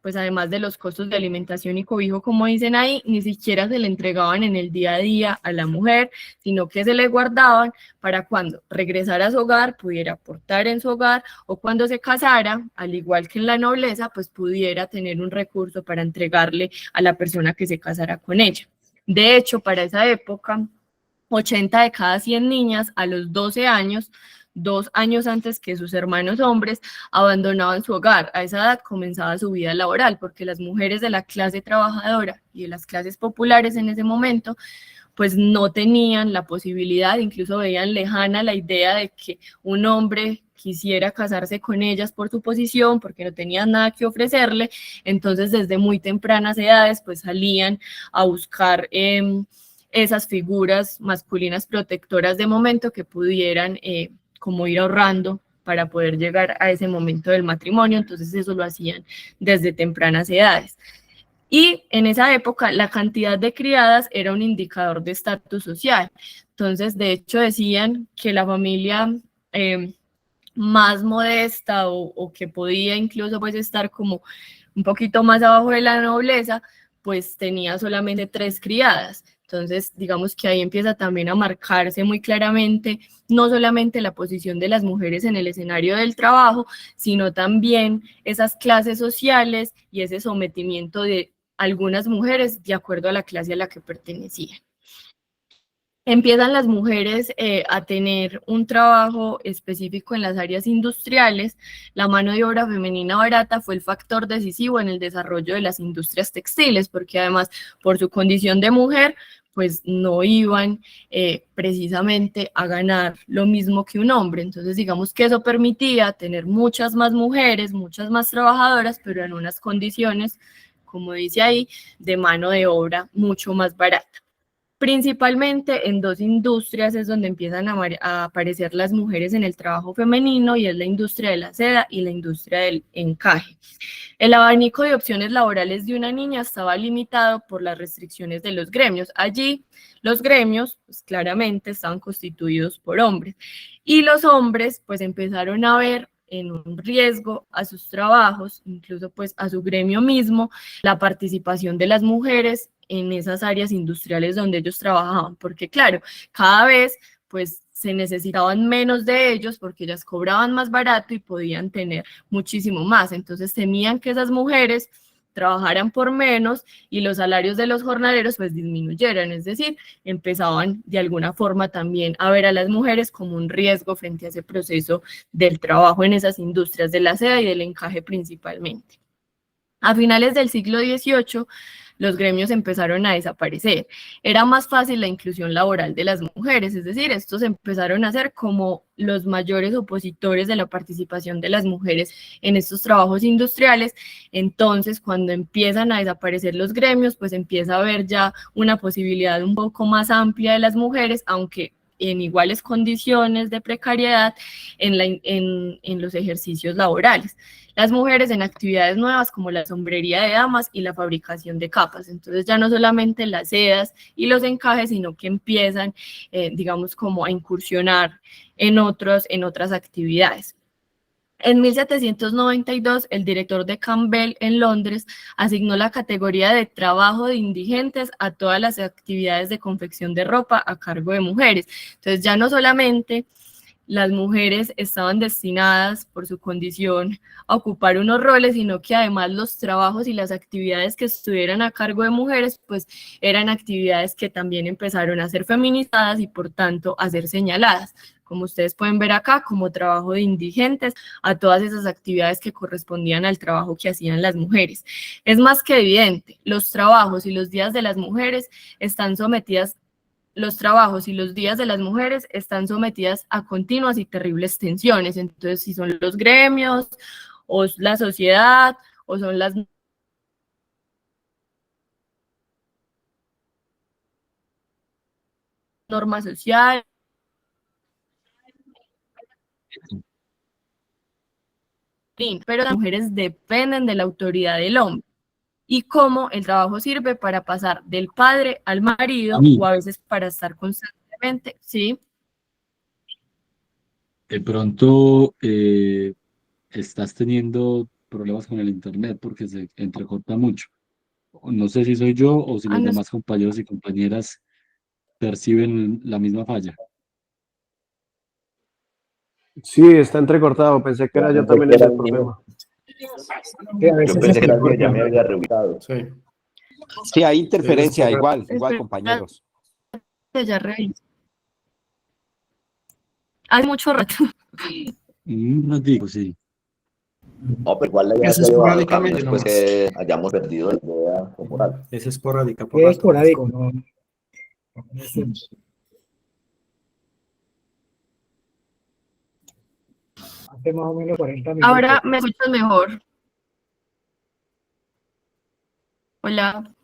pues además de los costos de alimentación y cobijo, como dicen ahí, ni siquiera se le entregaban en el día a día a la mujer, sino que se le guardaban para cuando regresara a su hogar, pudiera aportar en su hogar, o cuando se casara, al igual que en la nobleza, pues pudiera tener un recurso para entregarle a la persona que se casara con ella. De hecho, para esa época, 80 de cada 100 niñas a los 12 años, 2 años antes que sus hermanos hombres, abandonaban su hogar. A esa edad comenzaba su vida laboral, porque las mujeres de la clase trabajadora y de las clases populares en ese momento, pues no tenían la posibilidad, incluso veían lejana la idea de que un hombre quisiera casarse con ellas por su posición, porque no tenían nada que ofrecerle. Entonces, desde muy tempranas edades, pues salían a buscar esas figuras masculinas protectoras de momento que pudieran como ir ahorrando para poder llegar a ese momento del matrimonio. Entonces eso lo hacían desde tempranas edades. Y en esa época la cantidad de criadas era un indicador de estatus social. Entonces, de hecho, decían que la familia más modesta o que podía incluso pues estar como un poquito más abajo de la nobleza, pues tenía solamente 3 criadas. Entonces, digamos que ahí empieza también a marcarse muy claramente no solamente la posición de las mujeres en el escenario del trabajo, sino también esas clases sociales y ese sometimiento de algunas mujeres de acuerdo a la clase a la que pertenecían. Empiezan las mujeres a tener un trabajo específico en las áreas industriales. La mano de obra femenina barata fue el factor decisivo en el desarrollo de las industrias textiles, porque además, por su condición de mujer, pues no iban precisamente a ganar lo mismo que un hombre. Entonces, digamos que eso permitía tener muchas más mujeres, muchas más trabajadoras, pero en unas condiciones, como dice ahí, de mano de obra mucho más barata. Principalmente en 2 industrias es donde empiezan a aparecer las mujeres en el trabajo femenino, y es la industria de la seda y la industria del encaje. El abanico de opciones laborales de una niña estaba limitado por las restricciones de los gremios. Allí los gremios, pues, claramente estaban constituidos por hombres, y los hombres pues empezaron a ver en un riesgo a sus trabajos, incluso pues a su gremio mismo, la participación de las mujeres en esas áreas industriales donde ellos trabajaban, porque claro, cada vez pues se necesitaban menos de ellos porque ellas cobraban más barato y podían tener muchísimo más. Entonces temían que esas mujeres trabajaran por menos y los salarios de los jornaleros pues disminuyeran, es decir, empezaban de alguna forma también a ver a las mujeres como un riesgo frente a ese proceso del trabajo en esas industrias de la seda y del encaje principalmente. A finales del siglo XVIII, los gremios empezaron a desaparecer. Era más fácil la inclusión laboral de las mujeres, es decir, estos empezaron a ser como los mayores opositores de la participación de las mujeres en estos trabajos industriales. Entonces, cuando empiezan a desaparecer los gremios, pues empieza a haber ya una posibilidad un poco más amplia de las mujeres, aunque en iguales condiciones de precariedad en los ejercicios laborales. Las mujeres en actividades nuevas como la sombrería de damas y la fabricación de capas. Entonces ya no solamente las sedas y los encajes, sino que empiezan, digamos, como a incursionar en otras actividades. En 1792, el director de Campbell en Londres asignó la categoría de trabajo de indigentes a todas las actividades de confección de ropa a cargo de mujeres. Entonces ya no solamente las mujeres estaban destinadas por su condición a ocupar unos roles, sino que además los trabajos y las actividades que estuvieran a cargo de mujeres, pues eran actividades que también empezaron a ser feminizadas y por tanto a ser señaladas, como ustedes pueden ver acá, como trabajo de indigentes, a todas esas actividades que correspondían al trabajo que hacían las mujeres. Es más que evidente, los trabajos y los días de las mujeres están sometidas los trabajos y los días de las mujeres están sometidas a continuas y terribles tensiones. Entonces, si son los gremios, o la sociedad, o son las normas sociales, pero las mujeres dependen de la autoridad del hombre. Y cómo el trabajo sirve para pasar del padre al marido, A mí, o a veces para estar constantemente, ¿sí? de pronto estás teniendo problemas con el internet porque se entrecorta mucho. No sé si soy yo o si Ah, los no, demás compañeros y compañeras perciben la misma falla. Sí, está entrecortado. Pensé que Yo era yo pensé también que ese era el el mío. problema. Sí, a Yo veces pensé se que era el mío, ya me corta. había reubicado. Sí. Sí, hay interferencia, correcto. igual, compañeros. ya reviso. Hace mucho rato. No digo, sí. No, pero igual la idea Es se ha llevado, Cami, esporádicamente después nomás. que hayamos perdido la idea temporal. Es esporádica por Es rato. esporádico, ¿no? Hace más o menos 40 minutos. Ahora me escuchas mejor. Hola.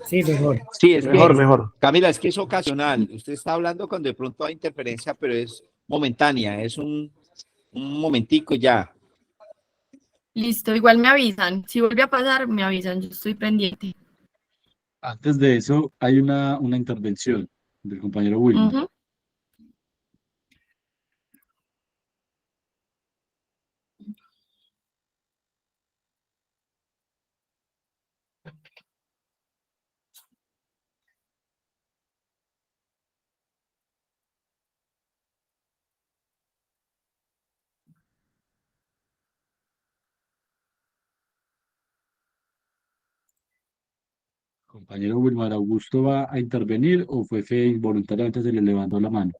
Sí, mejor. Sí, es Mejor, que, mejor. Camila, es que es ocasional. Usted está hablando cuando de pronto hay interferencia, pero es momentánea, es un momentico y ya. Listo, igual me avisan. Si vuelve a pasar, me avisan. Yo estoy pendiente. Antes de eso, hay una intervención del compañero Wilmer. Ujú. Compañero Wilmar Augusto, ¿va a intervenir o fue que involuntariamente se le levantó la mano?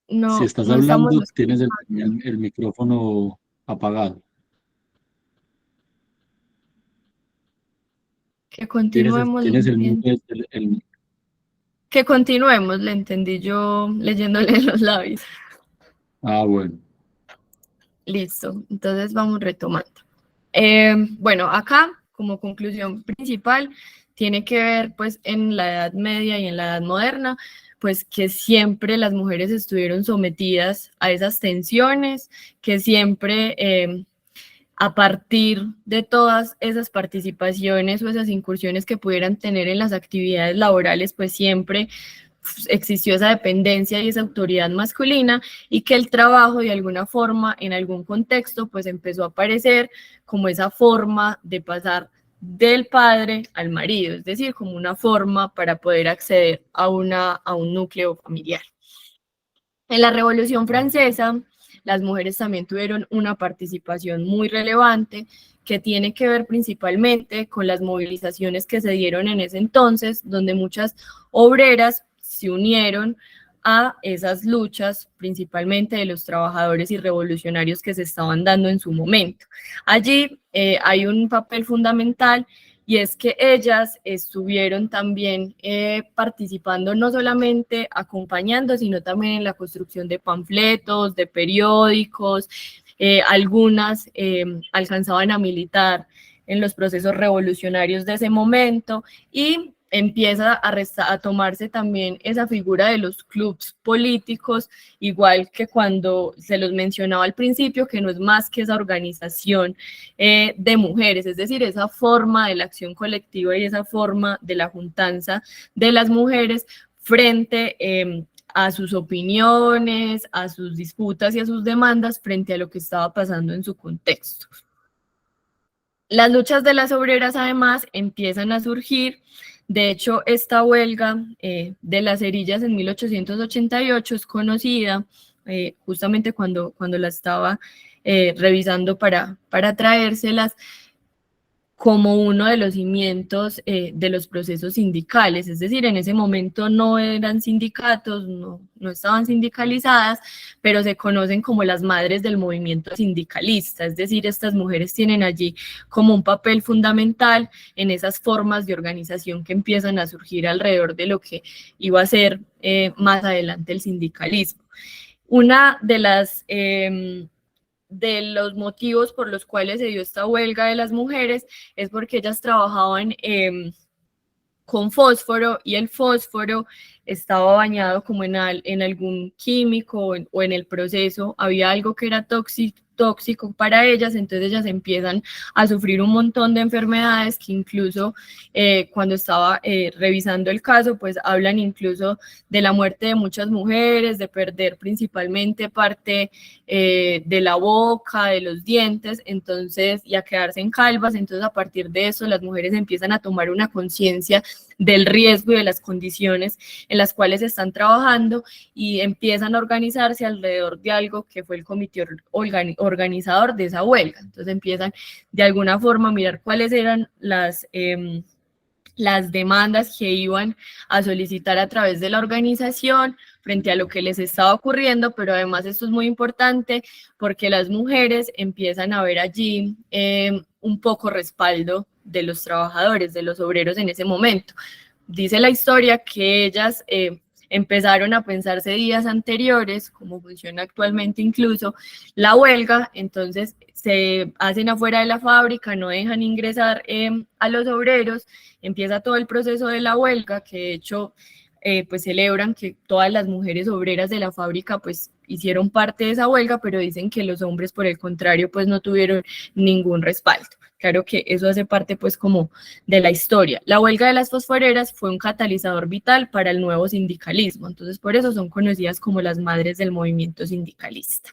Si No, estás no estamos hablando, tienes escuchando. el micrófono apagado. Que Tienes, el- continuemos, tienes el mute, que continuemos, le entendí yo leyéndole los labios. bueno. Listo, entonces vamos retomando. Bueno, acá como conclusión principal tiene que ver pues en la Edad Media y en la Edad Moderna, pues que siempre las mujeres estuvieron sometidas a esas tensiones, que siempre a partir de todas esas participaciones o esas incursiones que pudieran tener en las actividades laborales, pues siempre existió esa dependencia y esa autoridad masculina, y que el trabajo de alguna forma, en algún contexto, pues empezó a aparecer como esa forma de pasar del padre al marido, es decir, como una forma para poder acceder a un núcleo familiar. En la Revolución Francesa, las mujeres también tuvieron una participación muy relevante que tiene que ver principalmente con las movilizaciones que se dieron en ese entonces, donde muchas obreras se unieron a esas luchas, principalmente de los trabajadores y revolucionarios que se estaban dando en su momento. Allí hay un papel fundamental, y es que ellas estuvieron también participando, no solamente acompañando, sino también en la construcción de panfletos, de periódicos. Algunas alcanzaban a militar en los procesos revolucionarios de ese momento, y empieza a tomarse también esa figura de los clubs políticos, igual que cuando se los mencionaba al principio, que no es más que esa organización de mujeres, es decir, esa forma de la acción colectiva y esa forma de la juntanza de las mujeres frente a sus opiniones, a sus disputas y a sus demandas frente a lo que estaba pasando en su contexto. Las luchas de las obreras, además, empiezan a surgir. De hecho, esta huelga de las cerillas en 1888 es conocida justamente cuando la estaba revisando para traérselas, como uno de los cimientos de los procesos sindicales. Es decir, en ese momento no eran sindicatos, no estaban sindicalizadas, pero se conocen como las madres del movimiento sindicalista. Es decir, estas mujeres tienen allí como un papel fundamental en esas formas de organización que empiezan a surgir alrededor de lo que iba a ser más adelante el sindicalismo. Una de los motivos por los cuales se dio esta huelga de las mujeres es porque ellas trabajaban con fósforo, y el fósforo estaba bañado como en algún químico o en el proceso había algo que era tóxico para ellas, entonces ellas empiezan a sufrir un montón de enfermedades que incluso cuando estaba revisando el caso, pues hablan incluso de la muerte de muchas mujeres, de perder principalmente parte de la boca, de los dientes, entonces, y a quedarse en calvas. Entonces, a partir de eso, las mujeres empiezan a tomar una conciencia del riesgo y de las condiciones en las cuales están trabajando y empiezan a organizarse alrededor de algo que fue el comité organizador de esa huelga. Entonces empiezan de alguna forma a mirar cuáles eran las demandas que iban a solicitar a través de la organización frente a lo que les estaba ocurriendo, pero además esto es muy importante porque las mujeres empiezan a ver allí un poco respaldo de los trabajadores, de los obreros en ese momento. Dice la historia que ellas empezaron a pensarse días anteriores, como funciona actualmente incluso la huelga, entonces se hacen afuera de la fábrica, no dejan ingresar a los obreros, empieza todo el proceso de la huelga, que de hecho pues celebran que todas las mujeres obreras de la fábrica pues hicieron parte de esa huelga, pero dicen que los hombres por el contrario pues no tuvieron ningún respaldo. Claro que eso hace parte pues como de la historia. La huelga de las fosforeras fue un catalizador vital para el nuevo sindicalismo, entonces por eso son conocidas como las madres del movimiento sindicalista.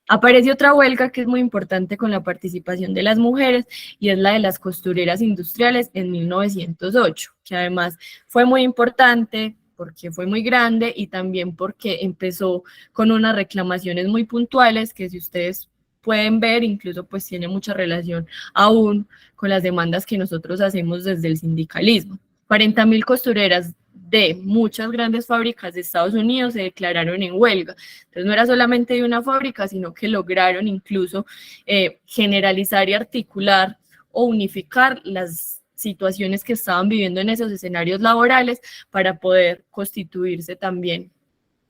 Aparece otra huelga que es muy importante con la participación de las mujeres y es la de las costureras industriales en 1908, que además fue muy importante porque fue muy grande y también porque empezó con unas reclamaciones muy puntuales que, si ustedes pueden ver, incluso pues tiene mucha relación aún con las demandas que nosotros hacemos desde el sindicalismo. 40.000 costureras de muchas grandes fábricas de Estados Unidos se declararon en huelga. Entonces no era solamente de una fábrica, sino que lograron incluso generalizar y articular o unificar las situaciones que estaban viviendo en esos escenarios laborales para poder constituirse también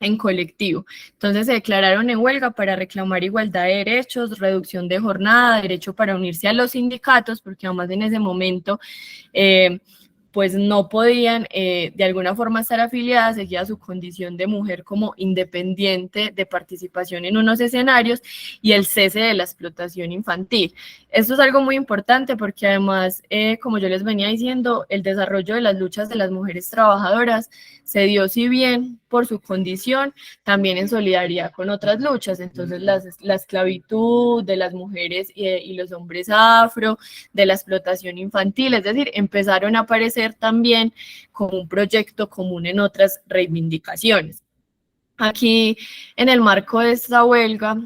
en colectivo. Entonces se declararon en huelga para reclamar igualdad de derechos, reducción de jornada, derecho para unirse a los sindicatos, porque además en ese momento pues no podían de alguna forma estar afiliadas, seguía su condición de mujer como independiente de participación en unos escenarios, y el cese de la explotación infantil. Esto es algo muy importante porque además, como yo les venía diciendo, el desarrollo de las luchas de las mujeres trabajadoras se dio, si bien por su condición, también en solidaridad con otras luchas. Entonces la esclavitud de las mujeres y los hombres afro, de la explotación infantil, es decir, empezaron a aparecer también como un proyecto común en otras reivindicaciones. Aquí, en el marco de esta huelga,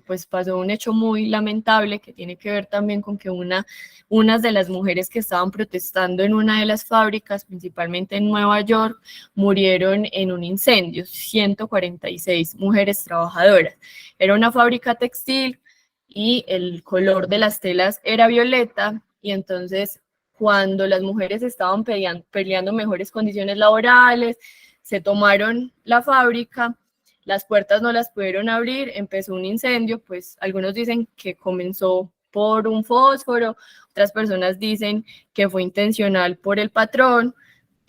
pues pasó un hecho muy lamentable que tiene que ver también con que unas de las mujeres que estaban protestando en una de las fábricas, principalmente en Nueva York, murieron en un incendio, 146 mujeres trabajadoras. Era una fábrica textil y el color de las telas era violeta, y entonces cuando las mujeres estaban peleando mejores condiciones laborales, se tomaron la fábrica, las puertas no las pudieron abrir, empezó un incendio, pues algunos dicen que comenzó por un fósforo, otras personas dicen que fue intencional por el patrón,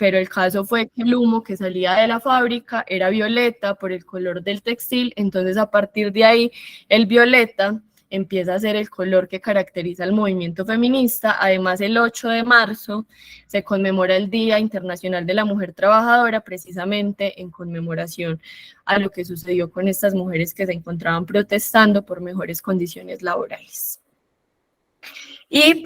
pero el caso fue que el humo que salía de la fábrica era violeta por el color del textil, entonces a partir de ahí el violeta empieza a ser el color que caracteriza al movimiento feminista. Además, el 8 de marzo se conmemora el Día Internacional de la Mujer Trabajadora, precisamente en conmemoración a lo que sucedió con estas mujeres que se encontraban protestando por mejores condiciones laborales. Y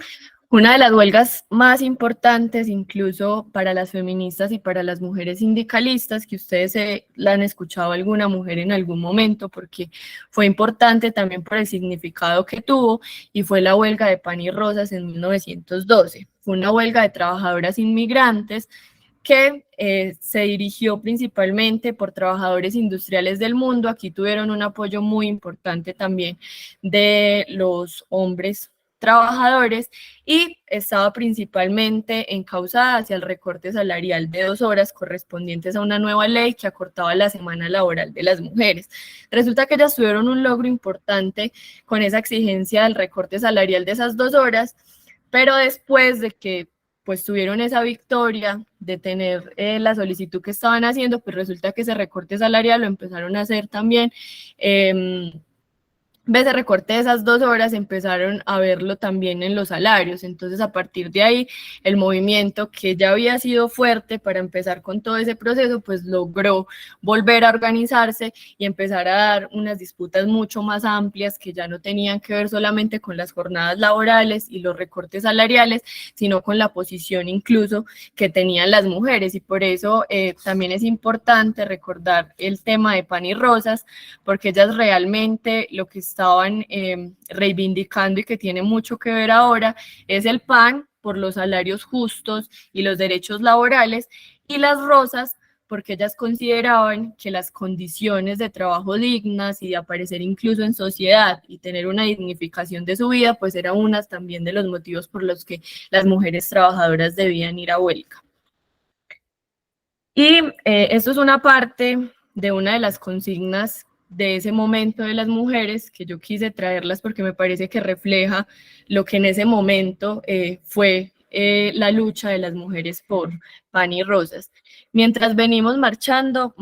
una de las huelgas más importantes, incluso para las feministas y para las mujeres sindicalistas, que ustedes la han escuchado a alguna mujer en algún momento, porque fue importante también por el significado que tuvo, y fue la huelga de pan y rosas en 1912. Fue una huelga de trabajadoras inmigrantes que se dirigió principalmente por trabajadores industriales del mundo. Aquí tuvieron un apoyo muy importante también de los hombres trabajadores, y estaba principalmente encauzada hacia el recorte salarial de 2 horas correspondientes a una nueva ley que acortaba la semana laboral de las mujeres. Resulta que ellas tuvieron un logro importante con esa exigencia del recorte salarial de esas 2 horas, pero después de que pues tuvieron esa victoria de tener la solicitud que estaban haciendo, pues resulta que ese recorte salarial lo empezaron a hacer también. En vez de recorte de esas 2 horas, empezaron a verlo también en los salarios. Entonces, a partir de ahí, el movimiento, que ya había sido fuerte para empezar con todo ese proceso, pues logró volver a organizarse y empezar a dar unas disputas mucho más amplias, que ya no tenían que ver solamente con las jornadas laborales y los recortes salariales, sino con la posición incluso que tenían las mujeres. Y por eso también es importante recordar el tema de pan y rosas, porque ellas realmente lo que estaban reivindicando, y que tiene mucho que ver ahora, es el pan por los salarios justos y los derechos laborales, y las rosas porque ellas consideraban que las condiciones de trabajo dignas y de aparecer incluso en sociedad y tener una dignificación de su vida, pues eran unas también de los motivos por los que las mujeres trabajadoras debían ir a huelga. Y esto es una parte de una de las consignas de ese momento de las mujeres, que yo quise traerlas porque me parece que refleja lo que en ese momento fue la lucha de las mujeres por pan y rosas. Mientras venimos marchando,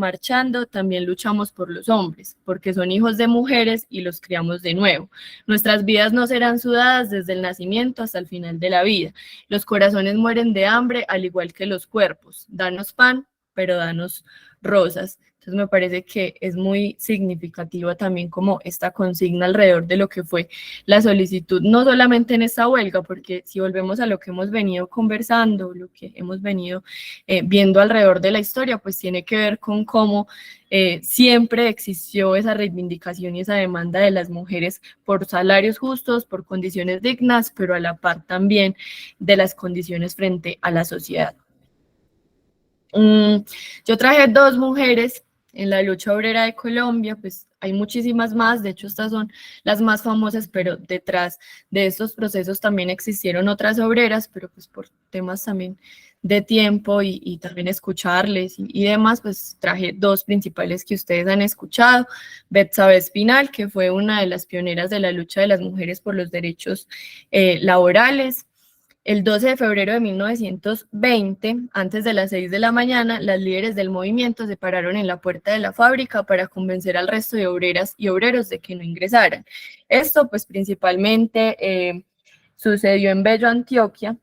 también luchamos por los hombres, porque son hijos de mujeres y los criamos de nuevo. Nuestras vidas no serán sudadas desde el nacimiento hasta el final de la vida. Los corazones mueren de hambre, al igual que los cuerpos. Danos pan, pero danos rosas. Entonces me parece que es muy significativa también como esta consigna alrededor de lo que fue la solicitud, no solamente en esta huelga, porque si volvemos a lo que hemos venido conversando, lo que hemos venido viendo alrededor de la historia, pues tiene que ver con cómo siempre existió esa reivindicación y esa demanda de las mujeres por salarios justos, por condiciones dignas, pero a la par también de las condiciones frente a la sociedad. Yo traje 2 mujeres en la lucha obrera de Colombia, pues hay muchísimas más, de hecho estas son las más famosas, pero detrás de estos procesos también existieron otras obreras, pero pues por temas también de tiempo y también escucharles y demás, pues traje 2 principales que ustedes han escuchado. Betsabe Espinal, que fue una de las pioneras de la lucha de las mujeres por los derechos laborales. El 12 de febrero de 1920, antes de las 6 de la mañana, las líderes del movimiento se pararon en la puerta de la fábrica para convencer al resto de obreras y obreros de que no ingresaran. Esto pues principalmente sucedió en Bello, Antioquia,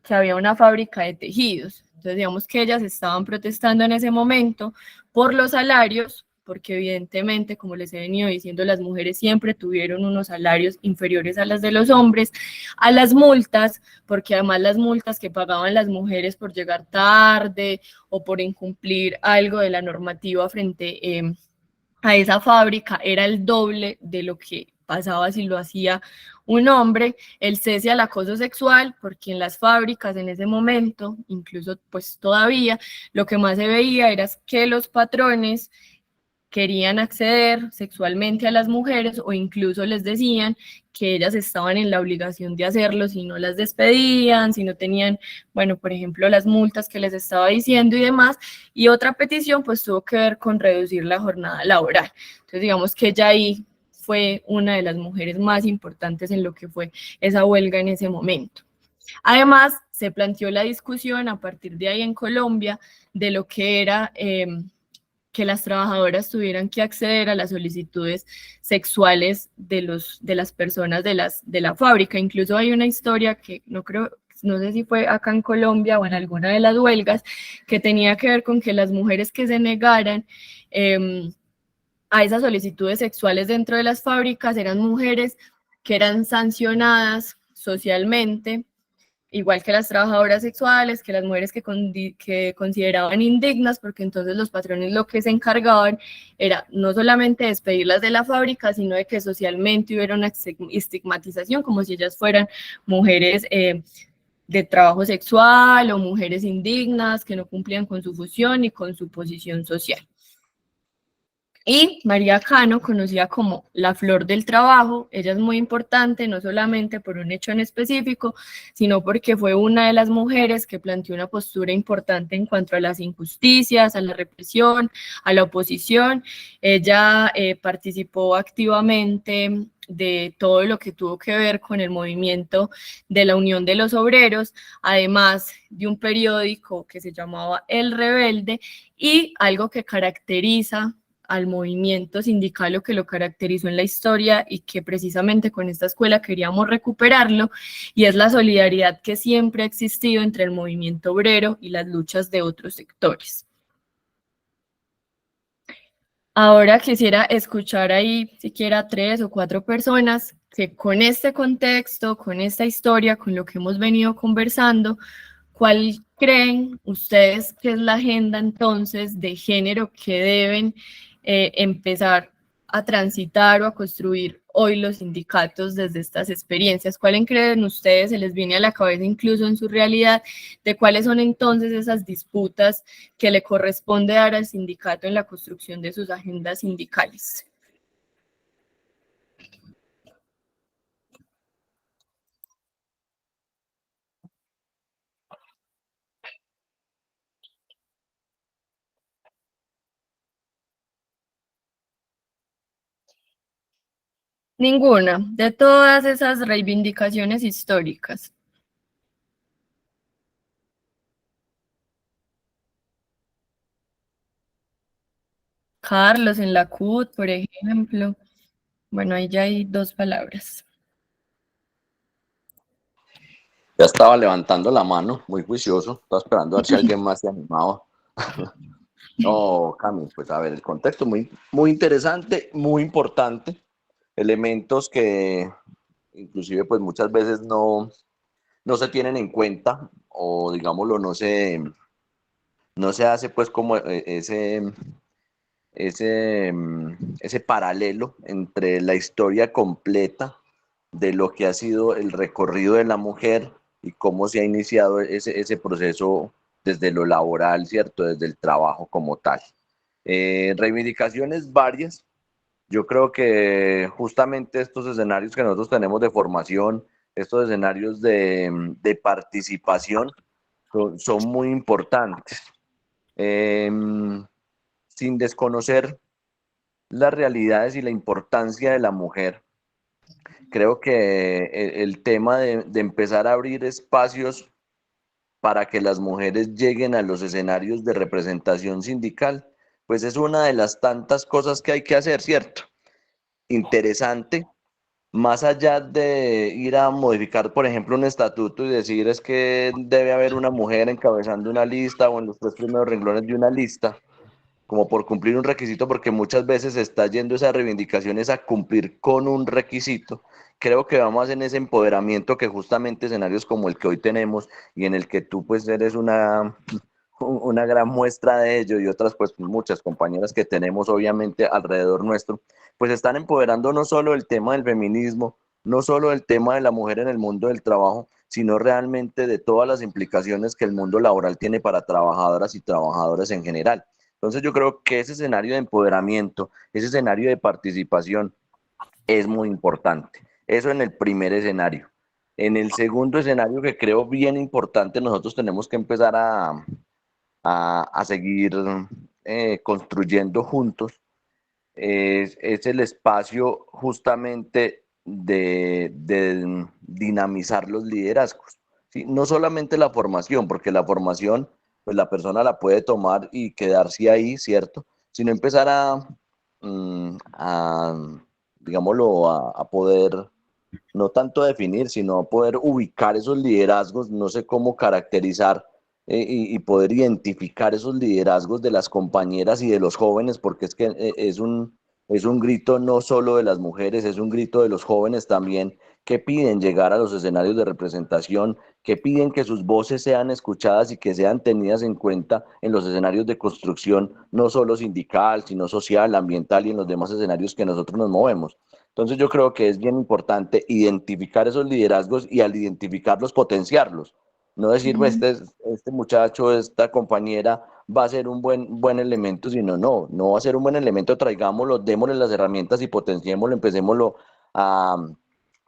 que había una fábrica de tejidos. Entonces digamos que ellas estaban protestando en ese momento por los salarios, porque evidentemente, como les he venido diciendo, las mujeres siempre tuvieron unos salarios inferiores a las de los hombres, a las multas, porque además las multas que pagaban las mujeres por llegar tarde o por incumplir algo de la normativa frente a esa fábrica era el doble de lo que pasaba si lo hacía un hombre. El cese al acoso sexual, porque en las fábricas en ese momento, incluso pues todavía, lo que más se veía era que los patrones querían acceder sexualmente a las mujeres o incluso les decían que ellas estaban en la obligación de hacerlo si no las despedían, si no tenían, bueno, por ejemplo, las multas que les estaba diciendo y demás. Y otra petición pues tuvo que ver con reducir la jornada laboral. Entonces digamos que ella ahí fue una de las mujeres más importantes en lo que fue esa huelga en ese momento. Además, se planteó la discusión a partir de ahí en Colombia de lo que era que las trabajadoras tuvieran que acceder a las solicitudes sexuales de las personas de la fábrica. Incluso hay una historia que no sé si fue acá en Colombia o en alguna de las huelgas, que tenía que ver con que las mujeres que se negaran a esas solicitudes sexuales dentro de las fábricas eran mujeres que eran sancionadas socialmente, igual que las trabajadoras sexuales, que las mujeres que consideraban indignas, porque entonces los patrones lo que se encargaban era no solamente despedirlas de la fábrica, sino de que socialmente hubiera una estigmatización, como si ellas fueran mujeres de trabajo sexual o mujeres indignas que no cumplían con su función y con su posición social. Y María Cano, conocida como la flor del trabajo, ella es muy importante no solamente por un hecho en específico, sino porque fue una de las mujeres que planteó una postura importante en cuanto a las injusticias, a la represión, a la oposición. Ella participó activamente de todo lo que tuvo que ver con el movimiento de la Unión de los Obreros, además de un periódico que se llamaba El Rebelde, y algo que caracteriza al movimiento sindical o que lo caracterizó en la historia y que precisamente con esta escuela queríamos recuperarlo, y es la solidaridad que siempre ha existido entre el movimiento obrero y las luchas de otros sectores. Ahora quisiera escuchar ahí siquiera 3 o 4 personas que con este contexto, con esta historia, con lo que hemos venido conversando, ¿cuál creen ustedes que es la agenda entonces de género que deben empezar a transitar o a construir hoy los sindicatos desde estas experiencias? ¿Cuáles creen ustedes, se les viene a la cabeza incluso en su realidad, de cuáles son entonces esas disputas que le corresponde dar al sindicato en la construcción de sus agendas sindicales? Ninguna, de todas esas reivindicaciones históricas. Carlos en la CUT, por ejemplo. Bueno, ahí ya hay 2 palabras. Ya estaba levantando la mano, muy juicioso. Estaba esperando a ver si alguien más se animaba. No, Cami, pues a ver, el contexto muy interesante, muy importante. Elementos que inclusive pues muchas veces no se tienen en cuenta o digámoslo, no se hace pues como ese paralelo entre la historia completa de lo que ha sido el recorrido de la mujer y cómo se ha iniciado ese proceso desde lo laboral, ¿cierto? Desde el trabajo como tal. Reivindicaciones varias. Yo creo que justamente estos escenarios que nosotros tenemos de formación, estos escenarios de participación, son muy importantes. Sin desconocer las realidades y la importancia de la mujer, creo que el tema de empezar a abrir espacios para que las mujeres lleguen a los escenarios de representación sindical, pues es una de las tantas cosas que hay que hacer, ¿cierto? Interesante, más allá de ir a modificar, por ejemplo, un estatuto y decir es que debe haber una mujer encabezando una lista o en los 3 primeros renglones de una lista, como por cumplir un requisito, porque muchas veces se está yendo esas reivindicaciones a cumplir con un requisito. Creo que vamos en ese empoderamiento que justamente escenarios como el que hoy tenemos y en el que tú pues eres una gran muestra de ello, y otras pues muchas compañeras que tenemos obviamente alrededor nuestro, pues están empoderando no solo el tema del feminismo, no solo el tema de la mujer en el mundo del trabajo, sino realmente de todas las implicaciones que el mundo laboral tiene para trabajadoras y trabajadores en general. Entonces yo creo que ese escenario de empoderamiento, ese escenario de participación es muy importante. Eso en el primer escenario. En el segundo escenario, que creo bien importante, nosotros tenemos que empezar a seguir construyendo juntos, es el espacio justamente de dinamizar los liderazgos, ¿sí? No solamente la formación, porque la formación, pues la persona la puede tomar y quedarse ahí, ¿cierto? Sino empezar digámoslo, a poder, no tanto definir, sino a poder ubicar esos liderazgos, no sé cómo caracterizar y poder identificar esos liderazgos de las compañeras y de los jóvenes, porque es que es un grito no solo de las mujeres, es un grito de los jóvenes también que piden llegar a los escenarios de representación, que piden que sus voces sean escuchadas y que sean tenidas en cuenta en los escenarios de construcción, no solo sindical, sino social, ambiental y en los demás escenarios que nosotros nos movemos. Entonces yo creo que es bien importante identificar esos liderazgos y al identificarlos potenciarlos. No decir, pues, este muchacho, esta compañera va a ser un buen elemento, sino no va a ser un buen elemento, traigámoslo, démosle las herramientas y potenciémoslo, empecémoslo a,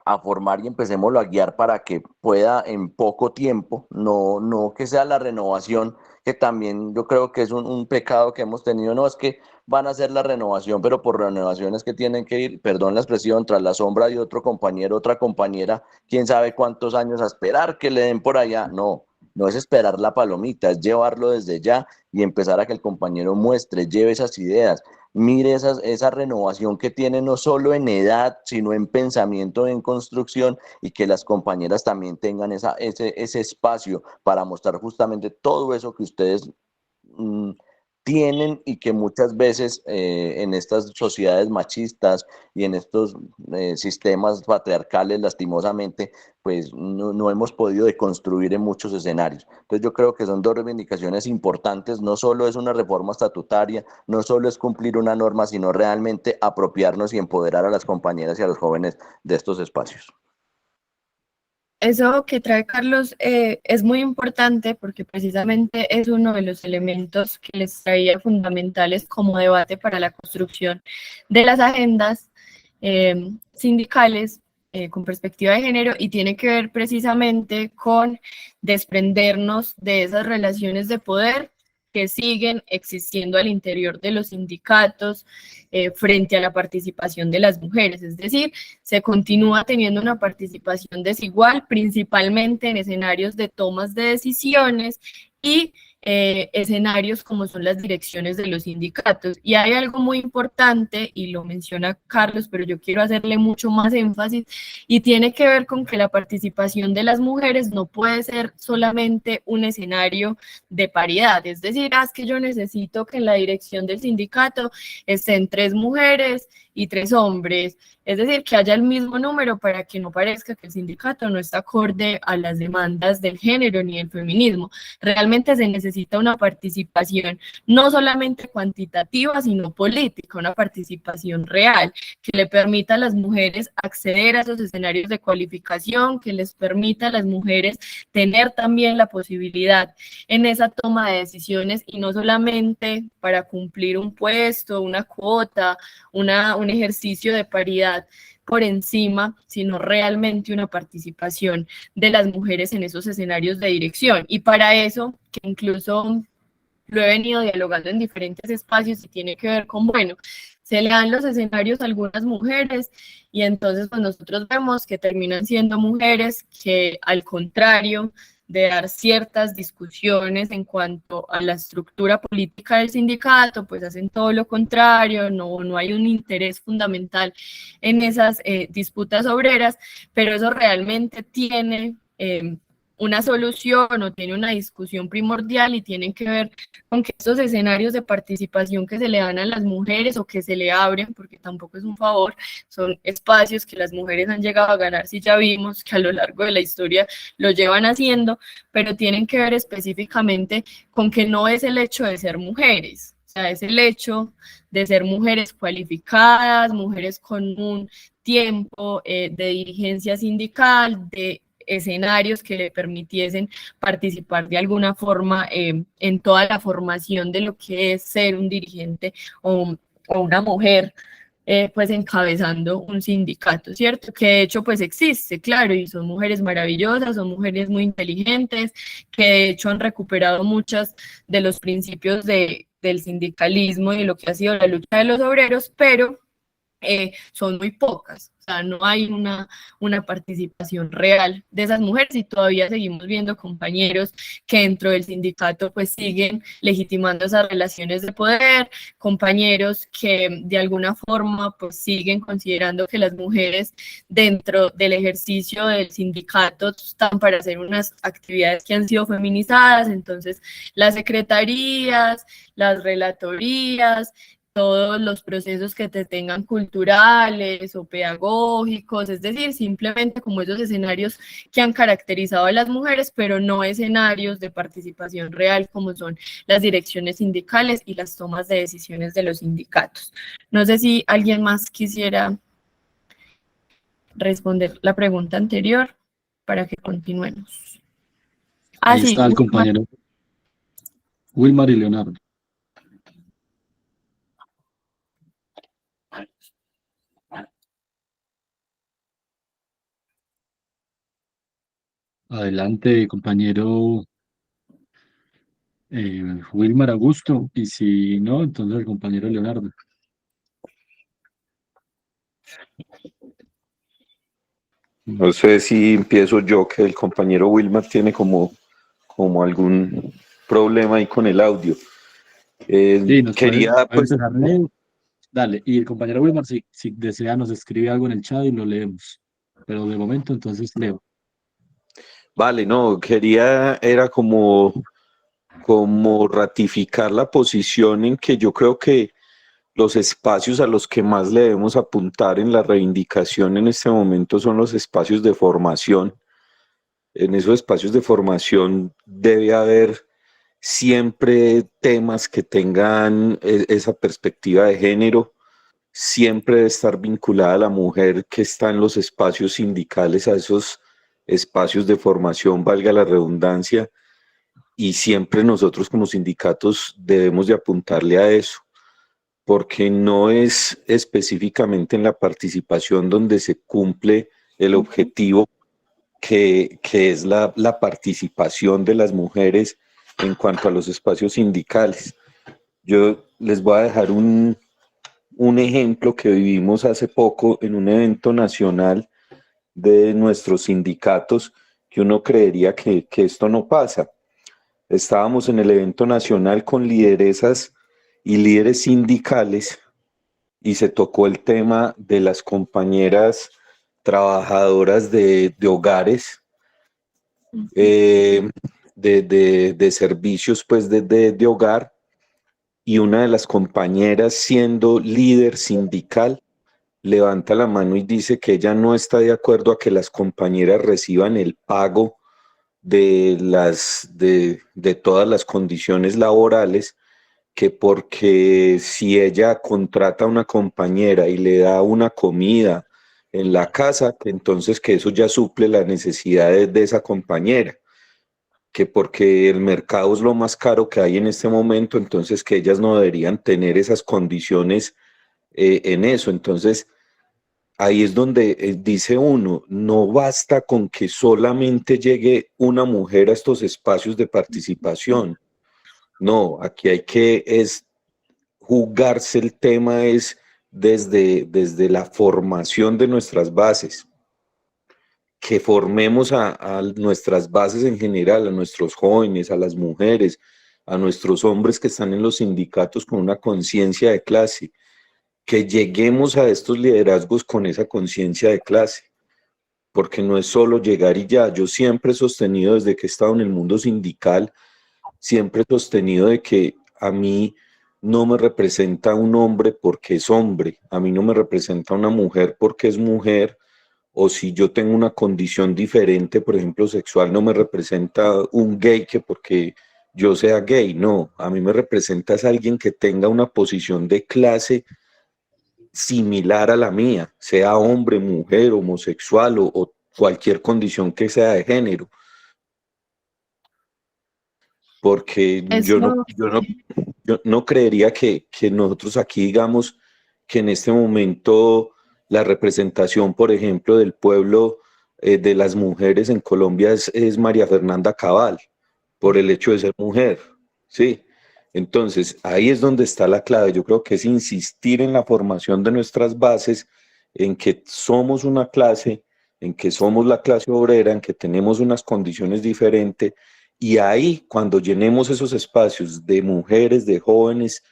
a formar y empecémoslo a guiar para que pueda en poco tiempo, no que sea la renovación, que también yo creo que es un pecado que hemos tenido, no es que van a hacer la renovación, pero por renovaciones que tienen que ir, perdón la expresión, tras la sombra de otro compañero, otra compañera, quién sabe cuántos años a esperar que le den por allá, no es esperar la palomita, es llevarlo desde ya y empezar a que el compañero muestre, lleve esas ideas, mire esa renovación que tiene no solo en edad, sino en pensamiento, en construcción, y que las compañeras también tengan ese espacio para mostrar justamente todo eso que ustedes tienen y que muchas veces en estas sociedades machistas y en estos sistemas patriarcales, lastimosamente, pues no hemos podido deconstruir en muchos escenarios. Entonces yo creo que son dos reivindicaciones importantes, no solo es una reforma estatutaria, no solo es cumplir una norma, sino realmente apropiarnos y empoderar a las compañeras y a los jóvenes de estos espacios. Eso que trae Carlos es muy importante porque precisamente es uno de los elementos que les traía fundamentales como debate para la construcción de las agendas sindicales con perspectiva de género, y tiene que ver precisamente con desprendernos de esas relaciones de poder que siguen existiendo al interior de los sindicatos frente a la participación de las mujeres. Es decir, se continúa teniendo una participación desigual, principalmente en escenarios de tomas de decisiones y escenarios como son las direcciones de los sindicatos. Y hay algo muy importante, y lo menciona Carlos, pero yo quiero hacerle mucho más énfasis, y tiene que ver con que la participación de las mujeres no puede ser solamente un escenario de paridad. Es decir, es que yo necesito que en la dirección del sindicato estén 3 mujeres y 3 hombres, es decir, que haya el mismo número para que no parezca que el sindicato no está acorde a las demandas del género ni del feminismo. Realmente se necesita una participación no solamente cuantitativa, sino política, una participación real, que le permita a las mujeres acceder a esos escenarios de cualificación, que les permita a las mujeres tener también la posibilidad en esa toma de decisiones, y no solamente para cumplir un puesto, una cuota, un ejercicio de paridad por encima, sino realmente una participación de las mujeres en esos escenarios de dirección. Y para eso, que incluso lo he venido dialogando en diferentes espacios y tiene que ver con, bueno, se le dan los escenarios a algunas mujeres y entonces pues nosotros vemos que terminan siendo mujeres que, al contrario de dar ciertas discusiones en cuanto a la estructura política del sindicato, pues hacen todo lo contrario, no hay un interés fundamental en esas disputas obreras, pero eso realmente tiene una solución o tiene una discusión primordial, y tienen que ver con que estos escenarios de participación que se le dan a las mujeres o que se le abren, porque tampoco es un favor, son espacios que las mujeres han llegado a ganar, si ya vimos que a lo largo de la historia lo llevan haciendo, pero tienen que ver específicamente con que no es el hecho de ser mujeres, o sea, es el hecho de ser mujeres cualificadas, mujeres con un tiempo de dirigencia sindical, de escenarios que le permitiesen participar de alguna forma en toda la formación de lo que es ser un dirigente o una mujer pues encabezando un sindicato, ¿cierto? Que de hecho pues existe, claro, y son mujeres maravillosas, son mujeres muy inteligentes, que de hecho han recuperado muchos de los principios del sindicalismo y de lo que ha sido la lucha de los obreros, pero son muy pocas. O sea, no hay una participación real de esas mujeres y todavía seguimos viendo compañeros que dentro del sindicato pues siguen legitimando esas relaciones de poder, compañeros que de alguna forma pues siguen considerando que las mujeres dentro del ejercicio del sindicato están para hacer unas actividades que han sido feminizadas, entonces las secretarías, las relatorías, todos los procesos que te tengan culturales o pedagógicos, es decir, simplemente como esos escenarios que han caracterizado a las mujeres, pero no escenarios de participación real como son las direcciones sindicales y las tomas de decisiones de los sindicatos. No sé si alguien más quisiera responder la pregunta anterior para que continuemos. Ahí Sí, está el compañero Wilmar y Leonardo. Adelante, compañero Wilmar Augusto, y si no, entonces el compañero Leonardo. No sé si empiezo yo, que el compañero Wilmar tiene como algún problema ahí con el audio. Sí, nos Quería, puede pues, empezar, Leo. Dale, y el compañero Wilmar, si desea, nos escribe algo en el chat y lo leemos. Pero de momento, entonces, Leo. vale, no, era como ratificar la posición en que yo creo que los espacios a los que más le debemos apuntar en la reivindicación en este momento son los espacios de formación. En esos espacios de formación debe haber siempre temas que tengan esa perspectiva de género, siempre debe estar vinculada a la mujer que está en los espacios sindicales, a esos espacios de formación, valga la redundancia, y siempre nosotros como sindicatos debemos de apuntarle a eso, porque no es específicamente en la participación donde se cumple el objetivo que es la participación de las mujeres en cuanto a los espacios sindicales. Yo les voy a dejar un ejemplo que vivimos hace poco en un evento nacional de nuestros sindicatos, que uno creería que esto no pasa. Estábamos en el evento nacional con lideresas y líderes sindicales y se tocó el tema de las compañeras trabajadoras de hogares, de servicios pues de hogar, y una de las compañeras, siendo líder sindical, levanta la mano y dice que ella no está de acuerdo a que las compañeras reciban el pago de todas las condiciones laborales, que porque si ella contrata a una compañera y le da una comida en la casa, entonces que eso ya suple las necesidades de esa compañera, que porque el mercado es lo más caro que hay en este momento, entonces que ellas no deberían tener esas condiciones en eso. Entonces, ahí es donde dice uno, no basta con que solamente llegue una mujer a estos espacios de participación. No, aquí hay que jugarse el tema es desde la formación de nuestras bases, que formemos a nuestras bases en general, a nuestros jóvenes, a las mujeres, a nuestros hombres que están en los sindicatos con una conciencia de clase, que lleguemos a estos liderazgos con esa conciencia de clase, porque no es solo llegar y ya. Yo siempre he sostenido desde que he estado en el mundo sindical, siempre he sostenido de que a mí no me representa un hombre porque es hombre, a mí no me representa una mujer porque es mujer, o si yo tengo una condición diferente, por ejemplo sexual, no me representa un gay que porque yo sea gay, no, a mí me representa es alguien que tenga una posición de clase similar a la mía, sea hombre, mujer, homosexual o cualquier condición que sea de género. Porque yo no creería que nosotros aquí digamos que en este momento la representación, por ejemplo, del pueblo de las mujeres en Colombia es María Fernanda Cabal, por el hecho de ser mujer, ¿sí? Entonces, ahí es donde está la clave. Yo creo que es insistir en la formación de nuestras bases, en que somos una clase, en que somos la clase obrera, en que tenemos unas condiciones diferentes, y ahí, cuando llenemos esos espacios de mujeres, de jóvenes,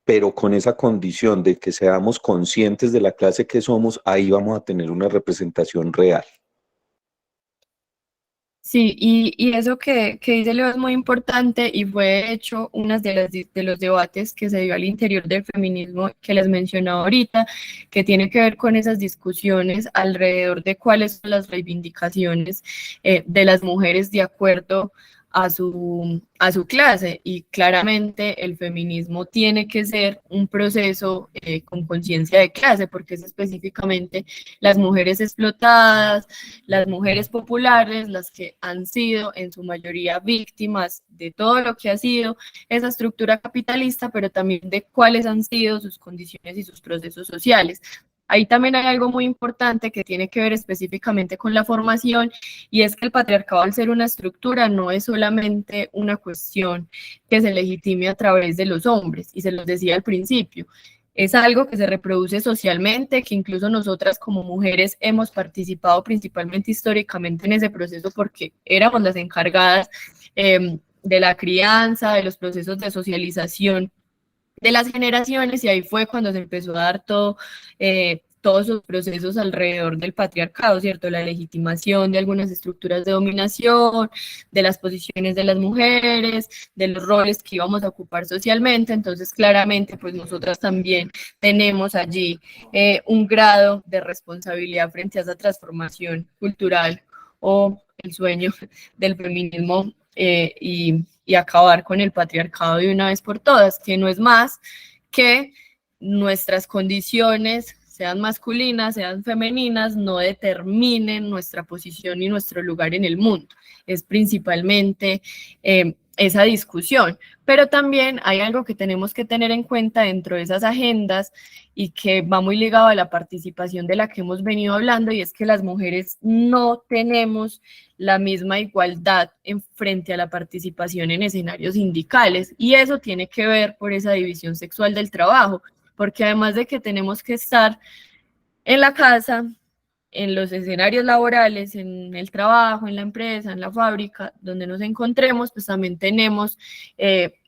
pero con esa condición de que seamos conscientes de la clase que somos, ahí vamos a tener una representación real. Sí, y eso que dice Leo es muy importante y fue de hecho uno de los debates que se dio al interior del feminismo que les mencionaba ahorita, que tiene que ver con esas discusiones alrededor de cuáles son las reivindicaciones de las mujeres de acuerdo a su clase, y claramente el feminismo tiene que ser un proceso con conciencia de clase, porque es específicamente las mujeres explotadas, las mujeres populares, las que han sido en su mayoría víctimas de todo lo que ha sido esa estructura capitalista, pero también de cuáles han sido sus condiciones y sus procesos sociales. Ahí también hay algo muy importante que tiene que ver específicamente con la formación, y es que el patriarcado, al ser una estructura, no es solamente una cuestión que se legitime a través de los hombres, y se los decía al principio, es algo que se reproduce socialmente, que incluso nosotras como mujeres hemos participado principalmente históricamente en ese proceso porque éramos las encargadas de la crianza, de los procesos de socialización de las generaciones, y ahí fue cuando se empezó a dar todos esos procesos alrededor del patriarcado, ¿cierto? La legitimación de algunas estructuras de dominación, de las posiciones de las mujeres, de los roles que íbamos a ocupar socialmente. Entonces, claramente, pues nosotras también tenemos allí un grado de responsabilidad frente a esa transformación cultural o el sueño del feminismo y acabar con el patriarcado de una vez por todas, que no es más que nuestras condiciones, sean masculinas, sean femeninas, no determinen nuestra posición y nuestro lugar en el mundo. Es principalmente esa discusión, pero también hay algo que tenemos que tener en cuenta dentro de esas agendas y que va muy ligado a la participación de la que hemos venido hablando, y es que las mujeres no tenemos la misma igualdad en frente a la participación en escenarios sindicales, y eso tiene que ver por esa división sexual del trabajo, porque además de que tenemos que estar en la casa, en los escenarios laborales, en el trabajo, en la empresa, en la fábrica, donde nos encontremos, pues también tenemos,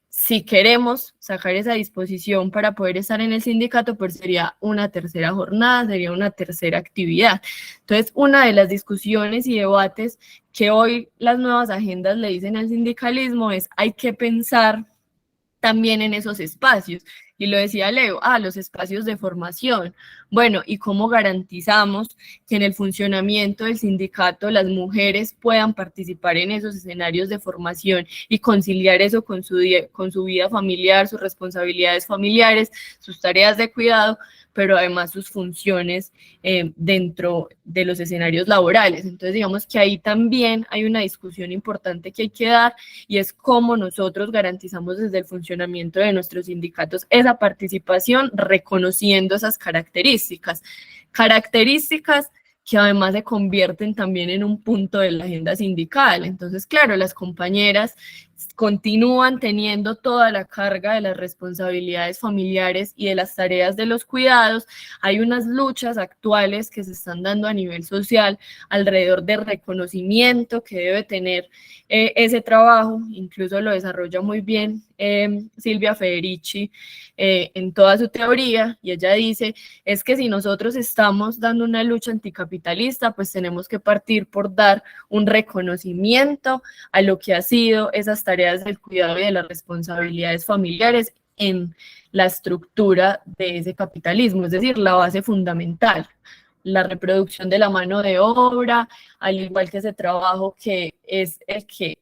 si queremos sacar esa disposición para poder estar en el sindicato, pues sería una tercera jornada, sería una tercera actividad. Entonces, una de las discusiones y debates que hoy las nuevas agendas le dicen al sindicalismo es: hay que pensar también en esos espacios. Y lo decía Leo, los espacios de formación. Bueno, ¿y cómo garantizamos que en el funcionamiento del sindicato las mujeres puedan participar en esos escenarios de formación y conciliar eso con su vida familiar, sus responsabilidades familiares, sus tareas de cuidado, pero además sus funciones dentro de los escenarios laborales? Entonces, digamos que ahí también hay una discusión importante que hay que dar, y es cómo nosotros garantizamos desde el funcionamiento de nuestros sindicatos esa participación, reconociendo esas características que además se convierten también en un punto de la agenda sindical. Entonces, claro, las compañeras continúan teniendo toda la carga de las responsabilidades familiares y de las tareas de los cuidados. Hay unas luchas actuales que se están dando a nivel social alrededor del reconocimiento que debe tener ese trabajo. Incluso lo desarrolla muy bien Silvia Federici en toda su teoría, y ella dice, es que si nosotros estamos dando una lucha anticapitalista, pues tenemos que partir por dar un reconocimiento a lo que ha sido esas tareas del cuidado y de las responsabilidades familiares en la estructura de ese capitalismo, es decir, la base fundamental, la reproducción de la mano de obra, al igual que ese trabajo que es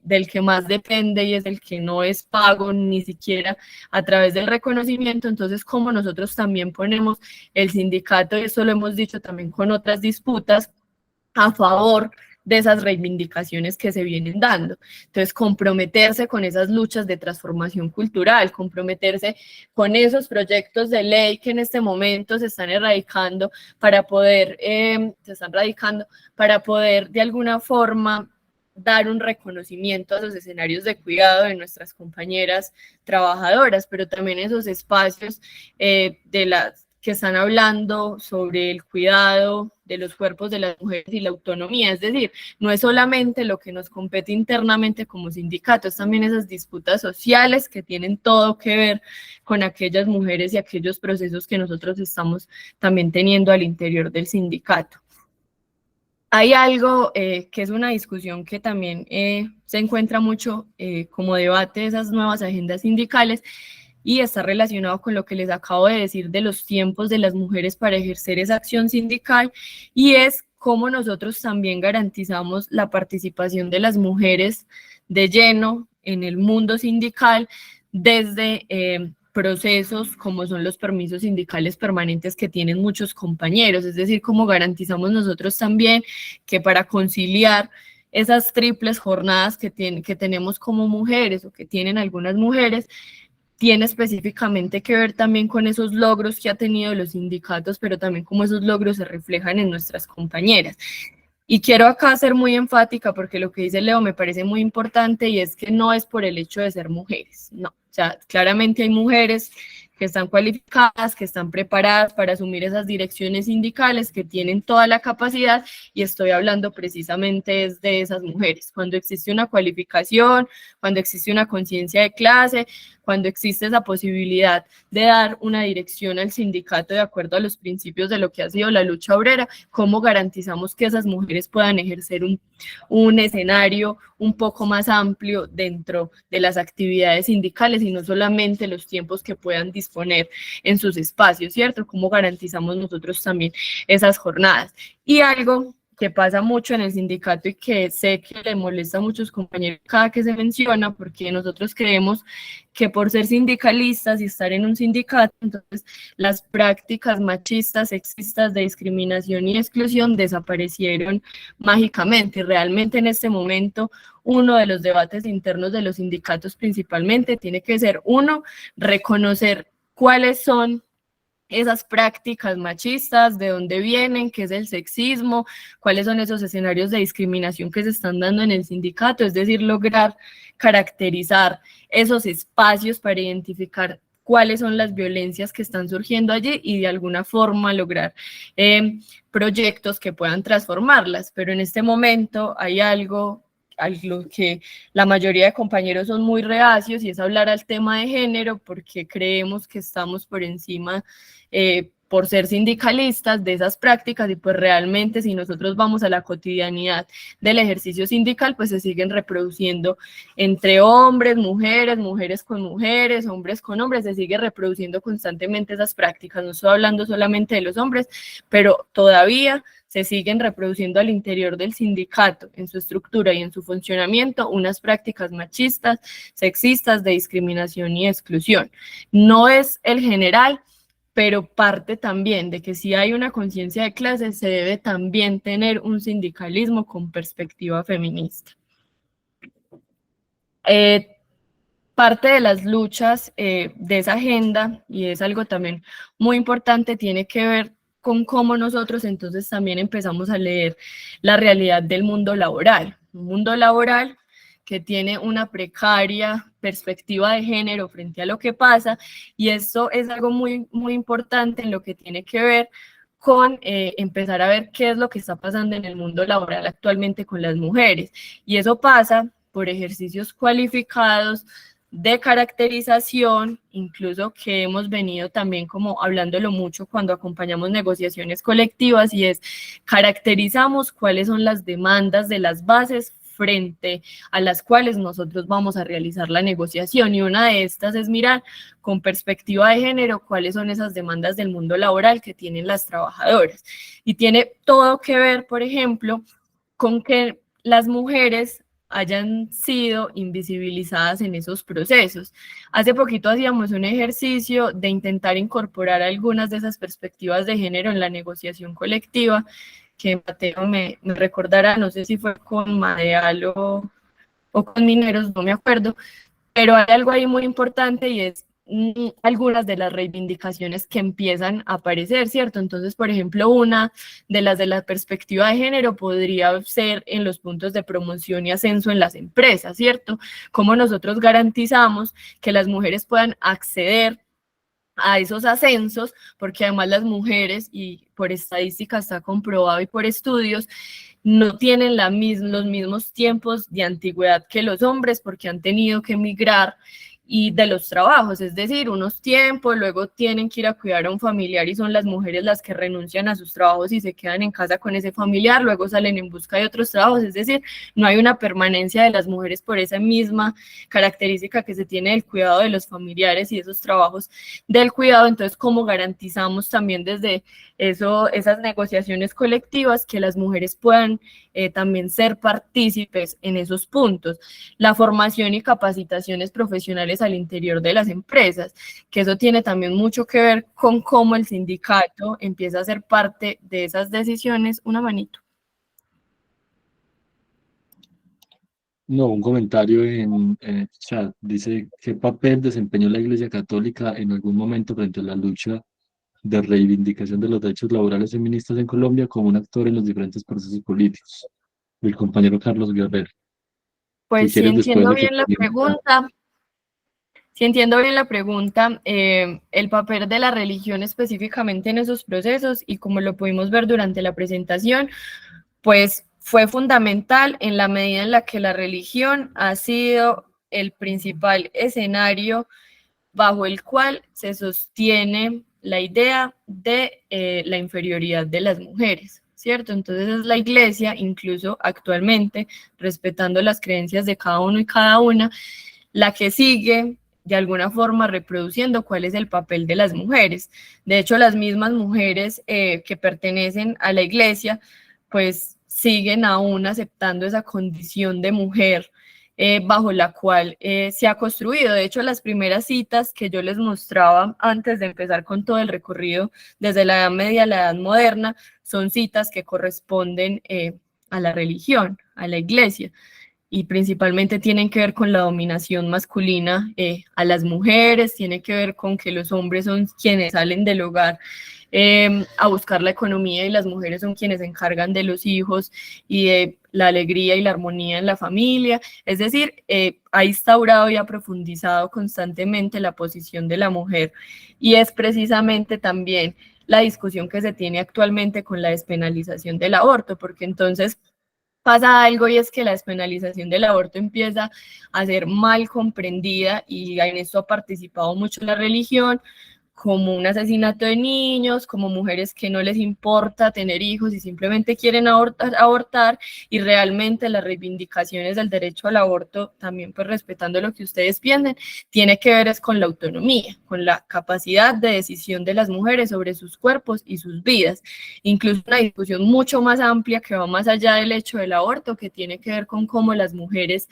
del que más depende y es el que no es pago ni siquiera a través del reconocimiento. Entonces, como nosotros también ponemos el sindicato, y eso lo hemos dicho también con otras disputas, a favor de esas reivindicaciones que se vienen dando. Entonces, comprometerse con esas luchas de transformación cultural, comprometerse con esos proyectos de ley que en este momento se están radicando para poder de alguna forma dar un reconocimiento a esos escenarios de cuidado de nuestras compañeras trabajadoras, pero también esos espacios de las que están hablando sobre el cuidado de los cuerpos de las mujeres y la autonomía, es decir, no es solamente lo que nos compete internamente como sindicatos, también esas disputas sociales que tienen todo que ver con aquellas mujeres y aquellos procesos que nosotros estamos también teniendo al interior del sindicato. Hay algo que es una discusión que también se encuentra mucho como debate de esas nuevas agendas sindicales, y está relacionado con lo que les acabo de decir de los tiempos de las mujeres para ejercer esa acción sindical, y es cómo nosotros también garantizamos la participación de las mujeres de lleno en el mundo sindical desde procesos como son los permisos sindicales permanentes que tienen muchos compañeros, es decir, cómo garantizamos nosotros también que para conciliar esas triples jornadas que tenemos como mujeres o que tienen algunas mujeres, tiene específicamente que ver también con esos logros que ha tenido los sindicatos, pero también cómo esos logros se reflejan en nuestras compañeras. Y quiero acá ser muy enfática porque lo que dice Leo me parece muy importante, y es que no es por el hecho de ser mujeres, no. O sea, claramente hay mujeres que están cualificadas, que están preparadas para asumir esas direcciones sindicales, que tienen toda la capacidad, y estoy hablando precisamente de esas mujeres. Cuando existe una cualificación, cuando existe una conciencia de clase, cuando existe esa posibilidad de dar una dirección al sindicato de acuerdo a los principios de lo que ha sido la lucha obrera, ¿cómo garantizamos que esas mujeres puedan ejercer un escenario un poco más amplio dentro de las actividades sindicales y no solamente los tiempos que puedan disponer en sus espacios, ¿cierto? ¿Cómo garantizamos nosotros también esas jornadas? Y algo que pasa mucho en el sindicato y que sé que le molesta a muchos compañeros cada que se menciona, porque nosotros creemos que por ser sindicalistas y estar en un sindicato, entonces las prácticas machistas, sexistas, de discriminación y exclusión desaparecieron mágicamente. Realmente en este momento uno de los debates internos de los sindicatos principalmente tiene que ser, uno, reconocer cuáles son esas prácticas machistas, de dónde vienen, qué es el sexismo, cuáles son esos escenarios de discriminación que se están dando en el sindicato, es decir, lograr caracterizar esos espacios para identificar cuáles son las violencias que están surgiendo allí y de alguna forma lograr proyectos que puedan transformarlas. Pero en este momento hay algo que la mayoría de compañeros son muy reacios, y es hablar al tema de género, porque creemos que estamos por encima, por ser sindicalistas, de esas prácticas, y pues realmente si nosotros vamos a la cotidianidad del ejercicio sindical, pues se siguen reproduciendo entre hombres, mujeres con mujeres, hombres con hombres, se sigue reproduciendo constantemente esas prácticas. No estoy hablando solamente de los hombres, pero todavía se siguen reproduciendo al interior del sindicato, en su estructura y en su funcionamiento, unas prácticas machistas, sexistas, de discriminación y exclusión. No es el general, pero parte también de que si hay una conciencia de clase, se debe también tener un sindicalismo con perspectiva feminista. Parte de las luchas de esa agenda, y es algo también muy importante, tiene que ver con cómo nosotros entonces también empezamos a leer la realidad del mundo laboral, un mundo laboral que tiene una precaria perspectiva de género frente a lo que pasa, y esto es algo muy, muy importante en lo que tiene que ver con empezar a ver qué es lo que está pasando en el mundo laboral actualmente con las mujeres, y eso pasa por ejercicios cualificados de caracterización, incluso que hemos venido también como hablándolo mucho cuando acompañamos negociaciones colectivas, y es caracterizamos cuáles son las demandas de las bases frente a las cuales nosotros vamos a realizar la negociación, y una de estas es mirar con perspectiva de género cuáles son esas demandas del mundo laboral que tienen las trabajadoras, y tiene todo que ver, por ejemplo, con que las mujeres hayan sido invisibilizadas en esos procesos. Hace poquito hacíamos un ejercicio de intentar incorporar algunas de esas perspectivas de género en la negociación colectiva, que Mateo me recordará, no sé si fue con Madeal o con Mineros, no me acuerdo, pero hay algo ahí muy importante, y es algunas de las reivindicaciones que empiezan a aparecer, ¿cierto? Entonces, por ejemplo, una de la perspectiva de género podría ser en los puntos de promoción y ascenso en las empresas, ¿cierto? Cómo nosotros garantizamos que las mujeres puedan acceder a esos ascensos, porque además las mujeres, y por estadística está comprobado y por estudios, no tienen los mismos tiempos de antigüedad que los hombres porque han tenido que emigrar y de los trabajos, es decir, unos tiempos, luego tienen que ir a cuidar a un familiar y son las mujeres las que renuncian a sus trabajos y se quedan en casa con ese familiar, luego salen en busca de otros trabajos, es decir, no hay una permanencia de las mujeres por esa misma característica que se tiene del cuidado de los familiares y esos trabajos del cuidado. Entonces, ¿cómo garantizamos también desde esas negociaciones colectivas que las mujeres puedan también ser partícipes en esos puntos? La formación y capacitaciones profesionales al interior de las empresas, que eso tiene también mucho que ver con cómo el sindicato empieza a ser parte de esas decisiones. Una manito. No, un comentario en el chat. Dice, ¿qué papel desempeñó la Iglesia Católica en algún momento frente a la lucha de reivindicación de los derechos laborales feministas en Colombia como un actor en los diferentes procesos políticos? El compañero Carlos Guerrero. Si Pues sí quieres, después entiendo le bien la pregunta. Si entiendo bien la pregunta, el papel de la religión específicamente en esos procesos y como lo pudimos ver durante la presentación, pues fue fundamental en la medida en la que la religión ha sido el principal escenario bajo el cual se sostiene la idea de la inferioridad de las mujeres, ¿cierto? Entonces es la Iglesia, incluso actualmente, respetando las creencias de cada uno y cada una, la que sigue de alguna forma reproduciendo cuál es el papel de las mujeres. De hecho, las mismas mujeres que pertenecen a la Iglesia, pues siguen aún aceptando esa condición de mujer bajo la cual se ha construido. De hecho, las primeras citas que yo les mostraba antes de empezar con todo el recorrido desde la Edad Media a la Edad Moderna son citas que corresponden a la religión, a la Iglesia, y principalmente tienen que ver con la dominación masculina a las mujeres, tiene que ver con que los hombres son quienes salen del hogar a buscar la economía y las mujeres son quienes se encargan de los hijos y de la alegría y la armonía en la familia. Es decir, ha instaurado y ha profundizado constantemente la posición de la mujer y es precisamente también la discusión que se tiene actualmente con la despenalización del aborto, porque entonces pasa algo y es que la despenalización del aborto empieza a ser mal comprendida y en esto ha participado mucho la religión, como un asesinato de niños, como mujeres que no les importa tener hijos y simplemente quieren abortar, y realmente las reivindicaciones del derecho al aborto, también pues respetando lo que ustedes piensen, tiene que ver es con la autonomía, con la capacidad de decisión de las mujeres sobre sus cuerpos y sus vidas, incluso una discusión mucho más amplia que va más allá del hecho del aborto, que tiene que ver con cómo las mujeres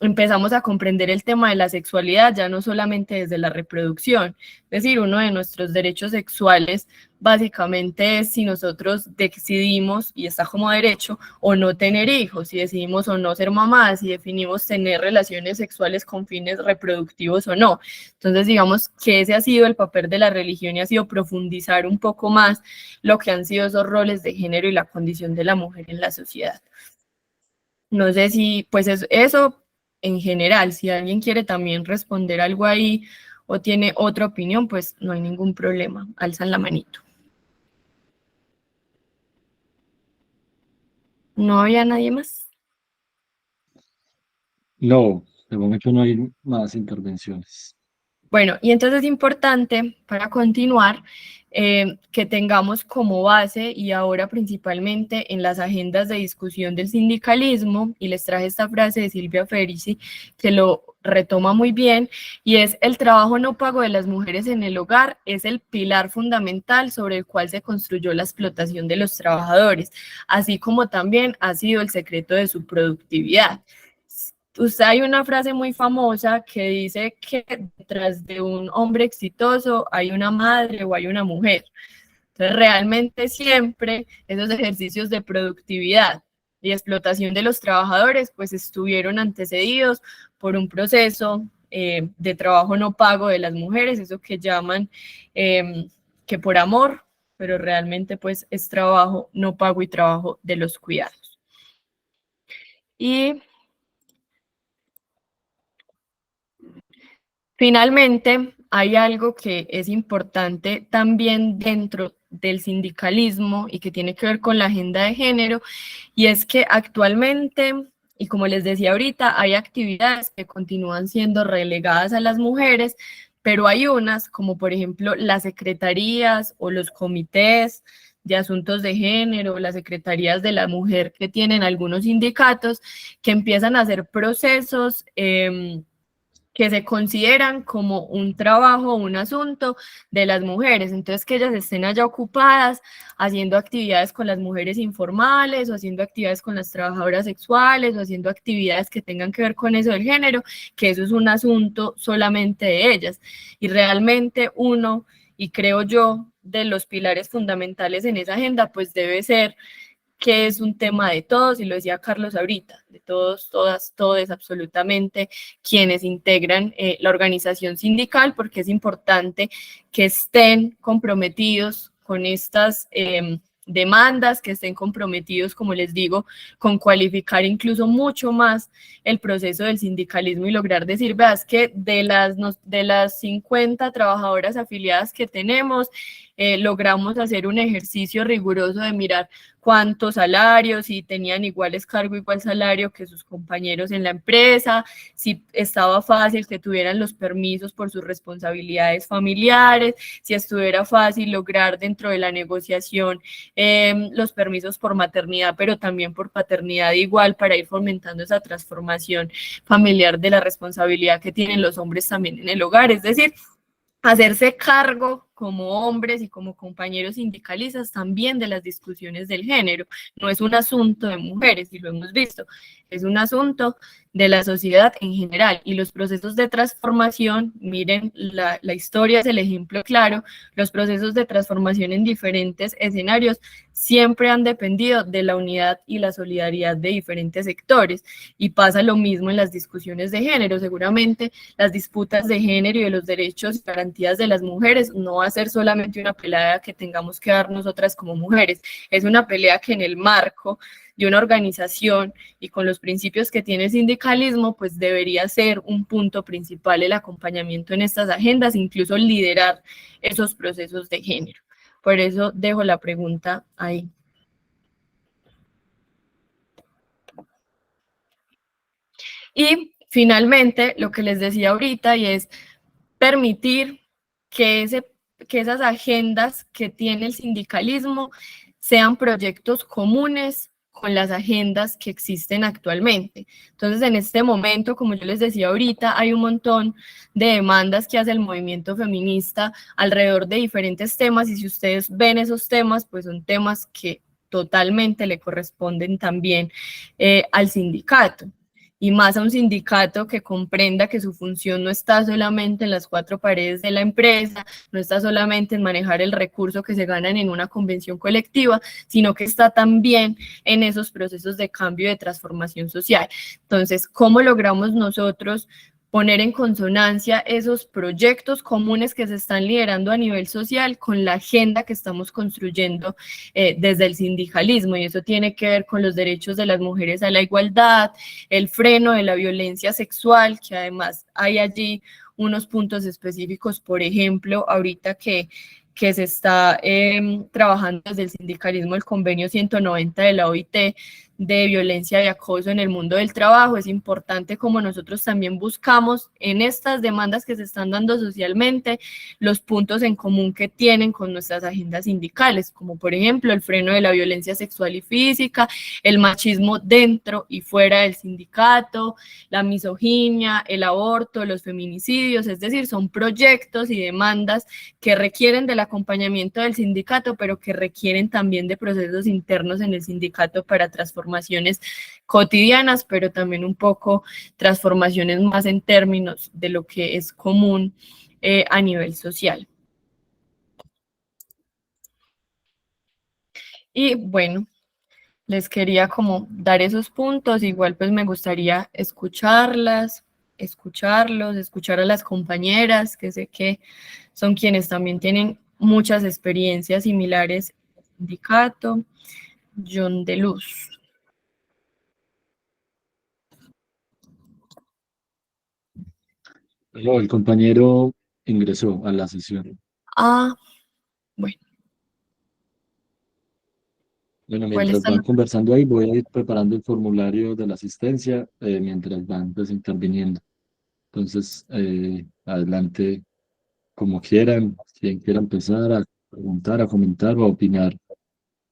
empezamos a comprender el tema de la sexualidad ya no solamente desde la reproducción, es decir, uno de nuestros derechos sexuales básicamente es si nosotros decidimos, y está como derecho, o no tener hijos, si decidimos o no ser mamás, si definimos tener relaciones sexuales con fines reproductivos o no. Entonces, digamos que ese ha sido el papel de la religión y ha sido profundizar un poco más lo que han sido esos roles de género y la condición de la mujer en la sociedad. No sé si, pues eso en general, si alguien quiere también responder algo ahí o tiene otra opinión, pues no hay ningún problema, alzan la manito. ¿No había nadie más? No, de momento no hay más intervenciones. Bueno, y entonces es importante para continuar que tengamos como base y ahora principalmente en las agendas de discusión del sindicalismo, y les traje esta frase de Silvia Ferici que lo retoma muy bien, y es: el trabajo no pago de las mujeres en el hogar es el pilar fundamental sobre el cual se construyó la explotación de los trabajadores, así como también ha sido el secreto de su productividad. Hay una frase muy famosa que dice que detrás de un hombre exitoso hay una madre o hay una mujer. Entonces, realmente siempre esos ejercicios de productividad y explotación de los trabajadores pues estuvieron antecedidos por un proceso de trabajo no pago de las mujeres, eso que llaman que por amor, pero realmente pues es trabajo no pago y trabajo de los cuidados. Y finalmente, hay algo que es importante también dentro del sindicalismo y que tiene que ver con la agenda de género, y es que actualmente, y como les decía ahorita, hay actividades que continúan siendo relegadas a las mujeres, pero hay unas, como por ejemplo las secretarías o los comités de asuntos de género, las secretarías de la mujer que tienen algunos sindicatos, que empiezan a hacer procesos que se consideran como un trabajo, un asunto de las mujeres. Entonces, que ellas estén allá ocupadas haciendo actividades con las mujeres informales o haciendo actividades con las trabajadoras sexuales o haciendo actividades que tengan que ver con eso del género, que eso es un asunto solamente de ellas. Y realmente uno, y creo yo, de los pilares fundamentales en esa agenda, pues debe ser que es un tema de todos, y lo decía Carlos ahorita, de todos, todas, todos, absolutamente, quienes integran la organización sindical, porque es importante que estén comprometidos con estas demandas, que estén comprometidos, como les digo, con cualificar incluso mucho más el proceso del sindicalismo y lograr decir, veas que de las 50 trabajadoras afiliadas que tenemos, logramos hacer un ejercicio riguroso de mirar cuántos salarios, si tenían iguales cargo, igual salario que sus compañeros en la empresa, si estaba fácil que tuvieran los permisos por sus responsabilidades familiares, si estuviera fácil lograr dentro de la negociación los permisos por maternidad, pero también por paternidad igual, para ir fomentando esa transformación familiar de la responsabilidad que tienen los hombres también en el hogar. Es decir, hacerse cargo como hombres y como compañeros sindicalistas también de las discusiones del género. No es un asunto de mujeres, y lo hemos visto, es un asunto de la sociedad en general. Y los procesos de transformación, miren, la historia es el ejemplo claro, los procesos de transformación en diferentes escenarios siempre han dependido de la unidad y la solidaridad de diferentes sectores. Y pasa lo mismo en las discusiones de género. Seguramente las disputas de género y de los derechos y garantías de las mujeres no va a ser solamente una pelea que tengamos que dar nosotras como mujeres, es una pelea que en el marco de una organización y con los principios que tiene el sindicalismo, pues debería ser un punto principal el acompañamiento en estas agendas, incluso liderar esos procesos de género. Por eso dejo la pregunta ahí. Y finalmente, lo que les decía ahorita, y es permitir que esas agendas que tiene el sindicalismo sean proyectos comunes con las agendas que existen actualmente. Entonces, en este momento, como yo les decía ahorita, hay un montón de demandas que hace el movimiento feminista alrededor de diferentes temas, y si ustedes ven esos temas, pues son temas que totalmente le corresponden también al sindicato. Y más a un sindicato que comprenda que su función no está solamente en las cuatro paredes de la empresa, no está solamente en manejar el recurso que se ganan en una convención colectiva, sino que está también en esos procesos de cambio y de transformación social. Entonces, ¿cómo logramos nosotros poner en consonancia esos proyectos comunes que se están liderando a nivel social con la agenda que estamos construyendo desde el sindicalismo? Y eso tiene que ver con los derechos de las mujeres a la igualdad, el freno de la violencia sexual, que además hay allí unos puntos específicos, por ejemplo, ahorita que se está trabajando desde el sindicalismo el convenio 190 de la OIT de violencia y acoso en el mundo del trabajo. Es importante como nosotros también buscamos en estas demandas que se están dando socialmente los puntos en común que tienen con nuestras agendas sindicales, como por ejemplo el freno de la violencia sexual y física, el machismo dentro y fuera del sindicato, la misoginia, el aborto, los feminicidios. Es decir, son proyectos y demandas que requieren del acompañamiento del sindicato, pero que requieren también de procesos internos en el sindicato para transformaciones cotidianas, pero también un poco transformaciones más en términos de lo que es común a nivel social. Y bueno, les quería como dar esos puntos, igual pues me gustaría escucharlas, escucharlos, escuchar a las compañeras, que sé que son quienes también tienen muchas experiencias similares en el sindicato. John de Luz. No, el compañero ingresó a la sesión. Ah, bueno, Bueno, ¿cuál mientras está? van conversando ahí, voy a ir preparando el formulario de la asistencia mientras van pues interviniendo. Entonces, adelante como quieran, quien quiera empezar a preguntar, a comentar o a opinar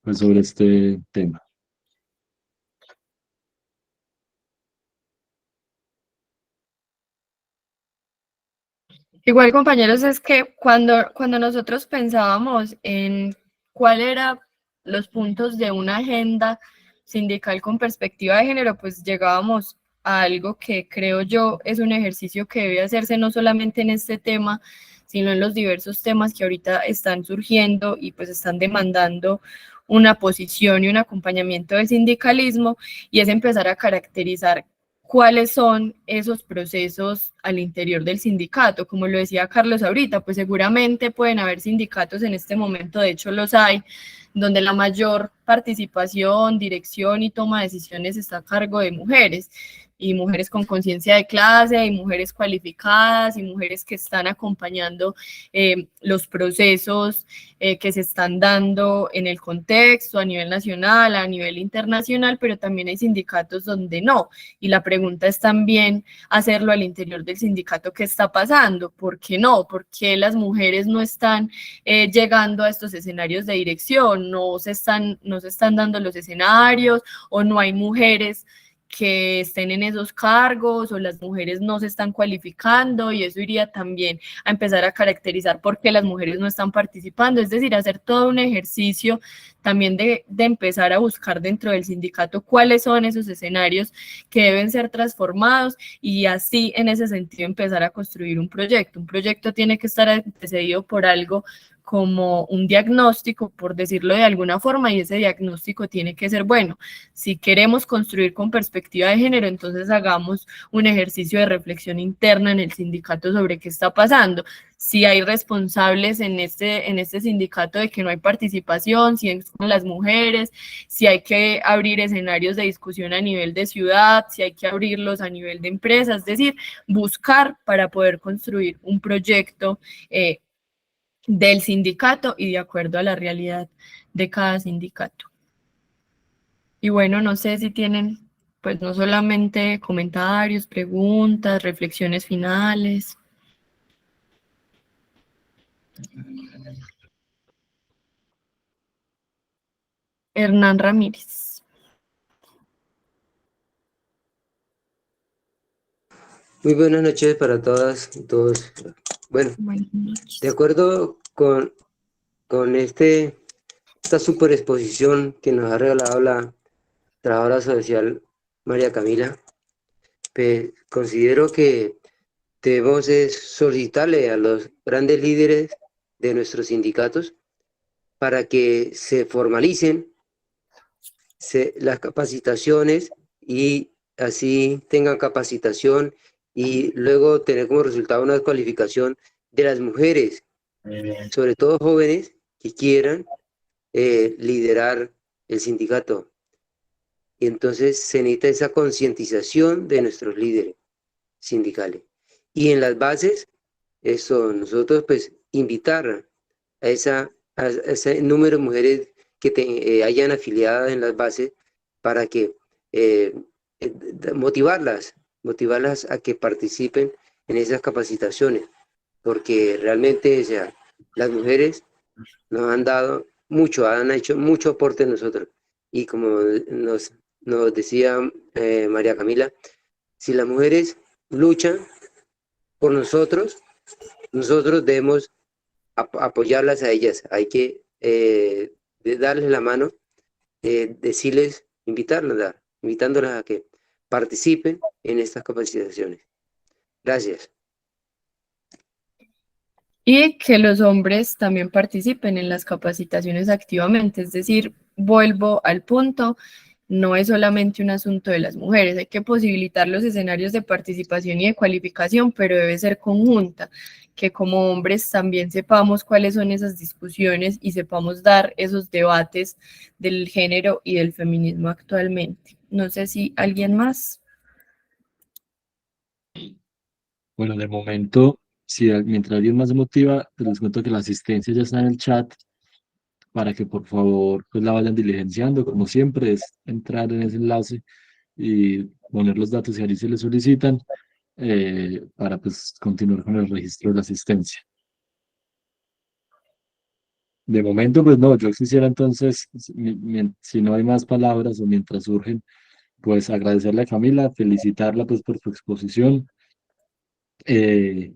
pues, sobre este tema. Igual, compañeros, es que cuando nosotros pensábamos en cuál eran los puntos de una agenda sindical con perspectiva de género, pues llegábamos a algo que creo yo es un ejercicio que debe hacerse no solamente en este tema, sino en los diversos temas que ahorita están surgiendo y pues están demandando una posición y un acompañamiento del sindicalismo, y es empezar a caracterizar cuáles son esos procesos al interior del sindicato. Como lo decía Carlos ahorita, pues seguramente pueden haber sindicatos en este momento, de hecho los hay, donde la mayor participación, dirección y toma de decisiones está a cargo de mujeres, y mujeres con conciencia de clase, y mujeres cualificadas, y mujeres que están acompañando los procesos que se están dando en el contexto a nivel nacional, a nivel internacional, pero también hay sindicatos donde no. Y la pregunta es también hacerlo al interior del sindicato. ¿Qué está pasando? ¿Por qué no? ¿Por qué las mujeres no están llegando a estos escenarios de dirección? ¿No se están dando los escenarios, o no hay mujeres que estén en esos cargos, o las mujeres no se están cualificando? Y eso iría también a empezar a caracterizar por qué las mujeres no están participando, es decir, hacer todo un ejercicio también de empezar a buscar dentro del sindicato cuáles son esos escenarios que deben ser transformados, y así en ese sentido empezar a construir un proyecto. Un proyecto tiene que estar antecedido por algo como un diagnóstico, por decirlo de alguna forma, y ese diagnóstico tiene que ser, bueno, si queremos construir con perspectiva de género, entonces hagamos un ejercicio de reflexión interna en el sindicato sobre qué está pasando, si hay responsables en este sindicato de que no hay participación, si son las mujeres, si hay que abrir escenarios de discusión a nivel de ciudad, si hay que abrirlos a nivel de empresa, es decir, buscar para poder construir un proyecto del sindicato y de acuerdo a la realidad de cada sindicato. Y bueno, no sé si tienen, pues no solamente comentarios, preguntas, reflexiones finales. Hernán Ramírez. Muy buenas noches para todas y todos. Bueno, Buenas noches. de acuerdo con esta super exposición que nos ha regalado la trabajadora social María Camila, pues considero que debemos solicitarle a los grandes líderes de nuestros sindicatos para que se formalicen las capacitaciones, y así tengan capacitación y luego tener como resultado una cualificación de las mujeres, sobre todo jóvenes que quieran liderar el sindicato. Y entonces se necesita esa concientización de nuestros líderes sindicales. Y en las bases, eso, nosotros pues invitar a ese número de mujeres que hayan afiliadas en las bases para que motivarlas a que participen en esas capacitaciones, porque realmente, o sea, las mujeres nos han dado mucho, han hecho mucho aporte en nosotros. Y como nos decía María Camila, si las mujeres luchan por nosotros debemos apoyarlas a ellas. Hay que darles la mano, decirles, invitándolas a que participen en estas capacitaciones. Gracias. Y que los hombres también participen en las capacitaciones activamente, es decir, vuelvo al punto, no es solamente un asunto de las mujeres, hay que posibilitar los escenarios de participación y de cualificación, pero debe ser conjunta, que como hombres también sepamos cuáles son esas discusiones y sepamos dar esos debates del género y del feminismo actualmente. No sé si alguien más. Bueno, de momento, si mientras alguien más se motiva, pues les cuento que la asistencia ya está en el chat para que por favor pues la vayan diligenciando. Como siempre, es entrar en ese enlace y poner los datos que allí se les solicitan para pues continuar con el registro de la asistencia. De momento, pues no, yo quisiera entonces, si no hay más palabras o mientras surgen, pues agradecerle a Camila, felicitarla pues por su exposición, eh,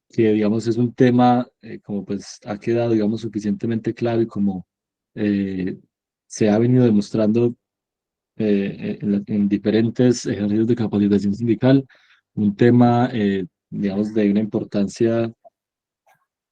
que digamos es un tema como pues ha quedado digamos suficientemente claro y como eh, se ha venido demostrando en diferentes ejercicios de capacitación sindical, un tema digamos de una importancia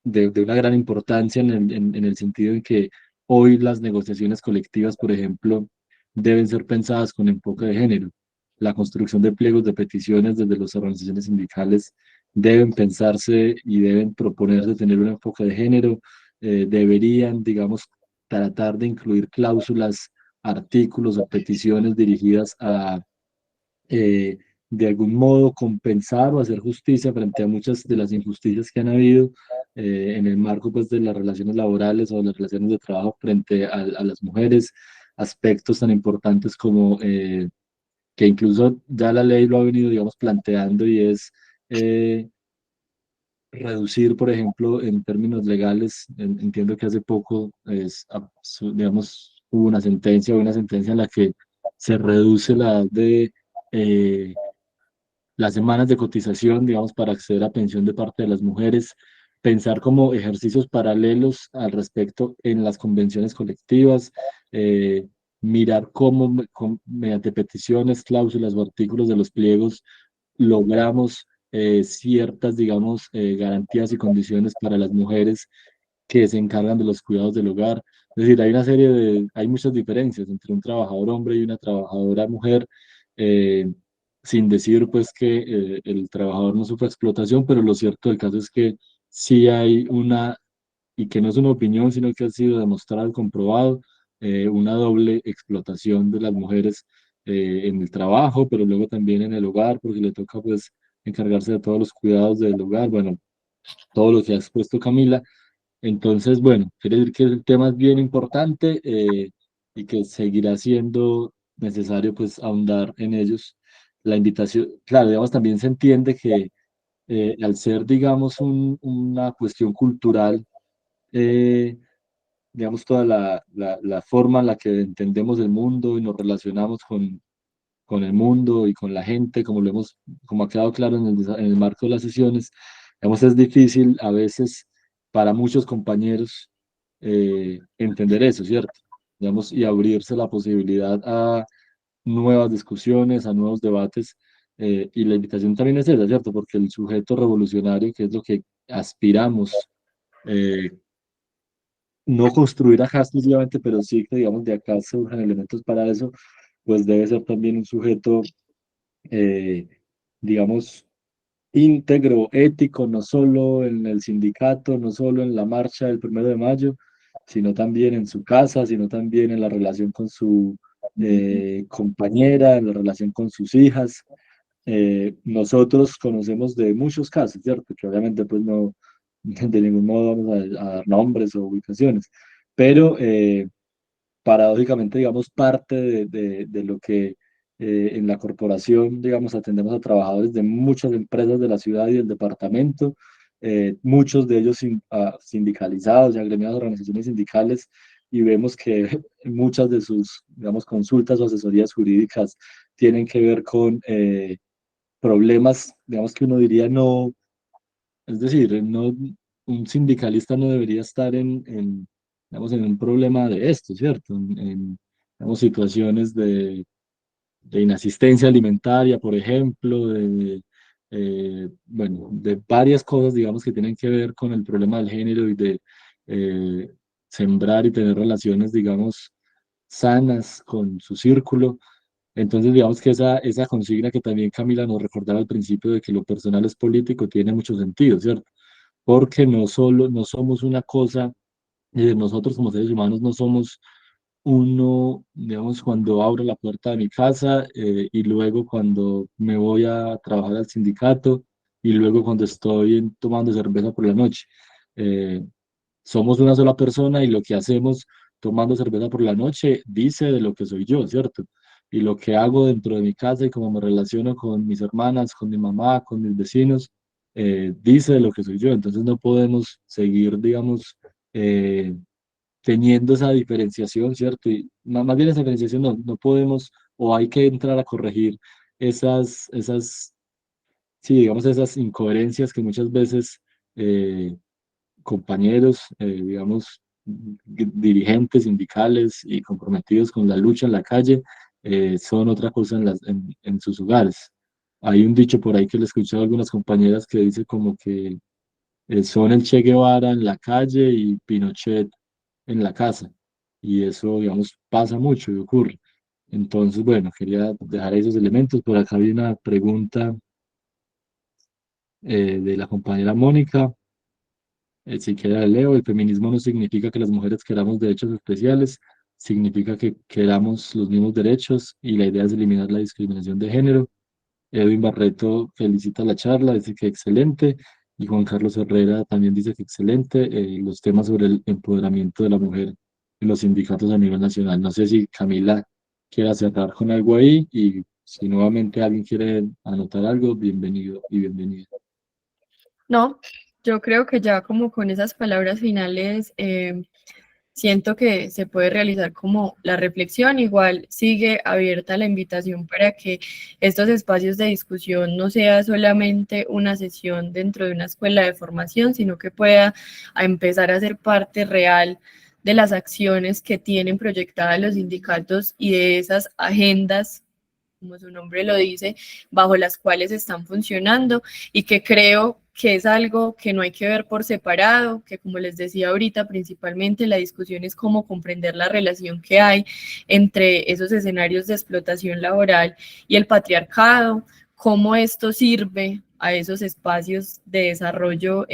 de una gran importancia en el sentido en que hoy las negociaciones colectivas, por ejemplo, deben ser pensadas con enfoque de género. La construcción de pliegos de peticiones desde las organizaciones sindicales deben pensarse y deben proponerse tener un enfoque de género. Deberían, digamos, tratar de incluir cláusulas, artículos o peticiones dirigidas a eh, de algún modo compensar o hacer justicia frente a muchas de las injusticias que han habido en el marco pues, de las relaciones laborales o las relaciones de trabajo frente a las mujeres, aspectos tan importantes como que incluso ya la ley lo ha venido, digamos, planteando y es reducir, por ejemplo, en términos legales, entiendo que hace poco, digamos, hubo una sentencia en la que se reduce la edad de las semanas de cotización, digamos, para acceder a pensión de parte de las mujeres, pensar como ejercicios paralelos al respecto en las convenciones colectivas, eh, mirar cómo mediante peticiones, cláusulas o artículos de los pliegos logramos ciertas, digamos, garantías y condiciones para las mujeres que se encargan de los cuidados del hogar. Es decir, hay muchas diferencias entre un trabajador hombre y una trabajadora mujer, eh, sin decir pues que el trabajador no sufre explotación, pero lo cierto del caso es que sí hay y que no es una opinión, sino que ha sido demostrado y comprobado, una doble explotación de las mujeres en el trabajo, pero luego también en el hogar, porque le toca pues encargarse de todos los cuidados del hogar, bueno, todo lo que ha expuesto Camila. Entonces, bueno, quiere decir que el tema es bien importante y que seguirá siendo necesario pues ahondar en ellos. La invitación, claro, digamos, también se entiende que al ser, digamos, una cuestión cultural, eh, digamos, toda la forma en la que entendemos el mundo y nos relacionamos con el mundo y con la gente, como ha quedado claro en el marco de las sesiones, digamos, es difícil a veces para muchos compañeros entender eso, ¿cierto? Digamos, y abrirse la posibilidad a nuevas discusiones, a nuevos debates, y la invitación también es esa, ¿cierto? Porque el sujeto revolucionario, que es lo que aspiramos, eh, no construir acá exclusivamente, pero sí que, digamos, de acá surjan elementos para eso, pues debe ser también un sujeto eh, digamos, íntegro, ético, no solo en el sindicato, no solo en la marcha del 1 de mayo, sino también en su casa, sino también en la relación con su compañera, en la relación con sus hijas. Nosotros conocemos de muchos casos, ¿cierto? Que obviamente pues no, de ningún modo vamos a dar nombres o ubicaciones, pero paradójicamente, digamos, parte de lo que en la corporación, digamos, atendemos a trabajadores de muchas empresas de la ciudad y del departamento, muchos de ellos sindicalizados y agremiados a organizaciones sindicales, y vemos que muchas de sus, digamos, consultas o asesorías jurídicas tienen que ver con problemas, digamos, que uno diría no, es decir, no, un sindicalista no debería estar digamos, en un problema de esto, ¿cierto? Digamos, situaciones de inasistencia alimentaria, por ejemplo, bueno, de varias cosas, digamos, que tienen que ver con el problema del género y de sembrar y tener relaciones, digamos, sanas con su círculo. Entonces, digamos que esa consigna que también Camila nos recordaba al principio de que lo personal es político tiene mucho sentido, ¿cierto? Porque no somos una cosa, nosotros como seres humanos no somos uno, digamos, cuando abro la puerta de mi casa y luego cuando me voy a trabajar al sindicato y luego cuando estoy tomando cerveza por la noche. Eh, Somos una sola persona y lo que hacemos tomando cerveza por la noche dice de lo que soy yo, ¿cierto? Y lo que hago dentro de mi casa y cómo me relaciono con mis hermanas, con mi mamá, con mis vecinos, dice de lo que soy yo. Entonces no podemos seguir, digamos, eh, teniendo esa diferenciación, ¿cierto? Y más bien esa diferenciación no podemos o hay que entrar a corregir sí, digamos, esas incoherencias que muchas veces compañeros, digamos, dirigentes sindicales y comprometidos con la lucha en la calle, son otra cosa en sus hogares. Hay un dicho por ahí que le he escuchado a algunas compañeras que dice como que son el Che Guevara en la calle y Pinochet en la casa. Y eso, digamos, pasa mucho y ocurre. Entonces, bueno, quería dejar esos elementos. Por acá había una pregunta de la compañera Mónica. Si quiere la leo, el feminismo no significa que las mujeres queramos derechos especiales, significa que queramos los mismos derechos y la idea es eliminar la discriminación de género. Edwin Barreto felicita la charla, dice que excelente, y Juan Carlos Herrera también dice que excelente, los temas sobre el empoderamiento de la mujer y los sindicatos a nivel nacional. No sé si Camila quiere cerrar con algo ahí y si nuevamente alguien quiere anotar algo, bienvenido y bienvenida. No, yo creo que ya como con esas palabras finales siento que se puede realizar como la reflexión. Igual sigue abierta la invitación para que estos espacios de discusión no sea solamente una sesión dentro de una escuela de formación, sino que pueda empezar a ser parte real de las acciones que tienen proyectadas los sindicatos y de esas agendas, como su nombre lo dice, bajo las cuales están funcionando, y que creo que es algo que no hay que ver por separado, que como les decía ahorita, principalmente la discusión es cómo comprender la relación que hay entre esos escenarios de explotación laboral y el patriarcado, cómo esto sirve a esos espacios de desarrollo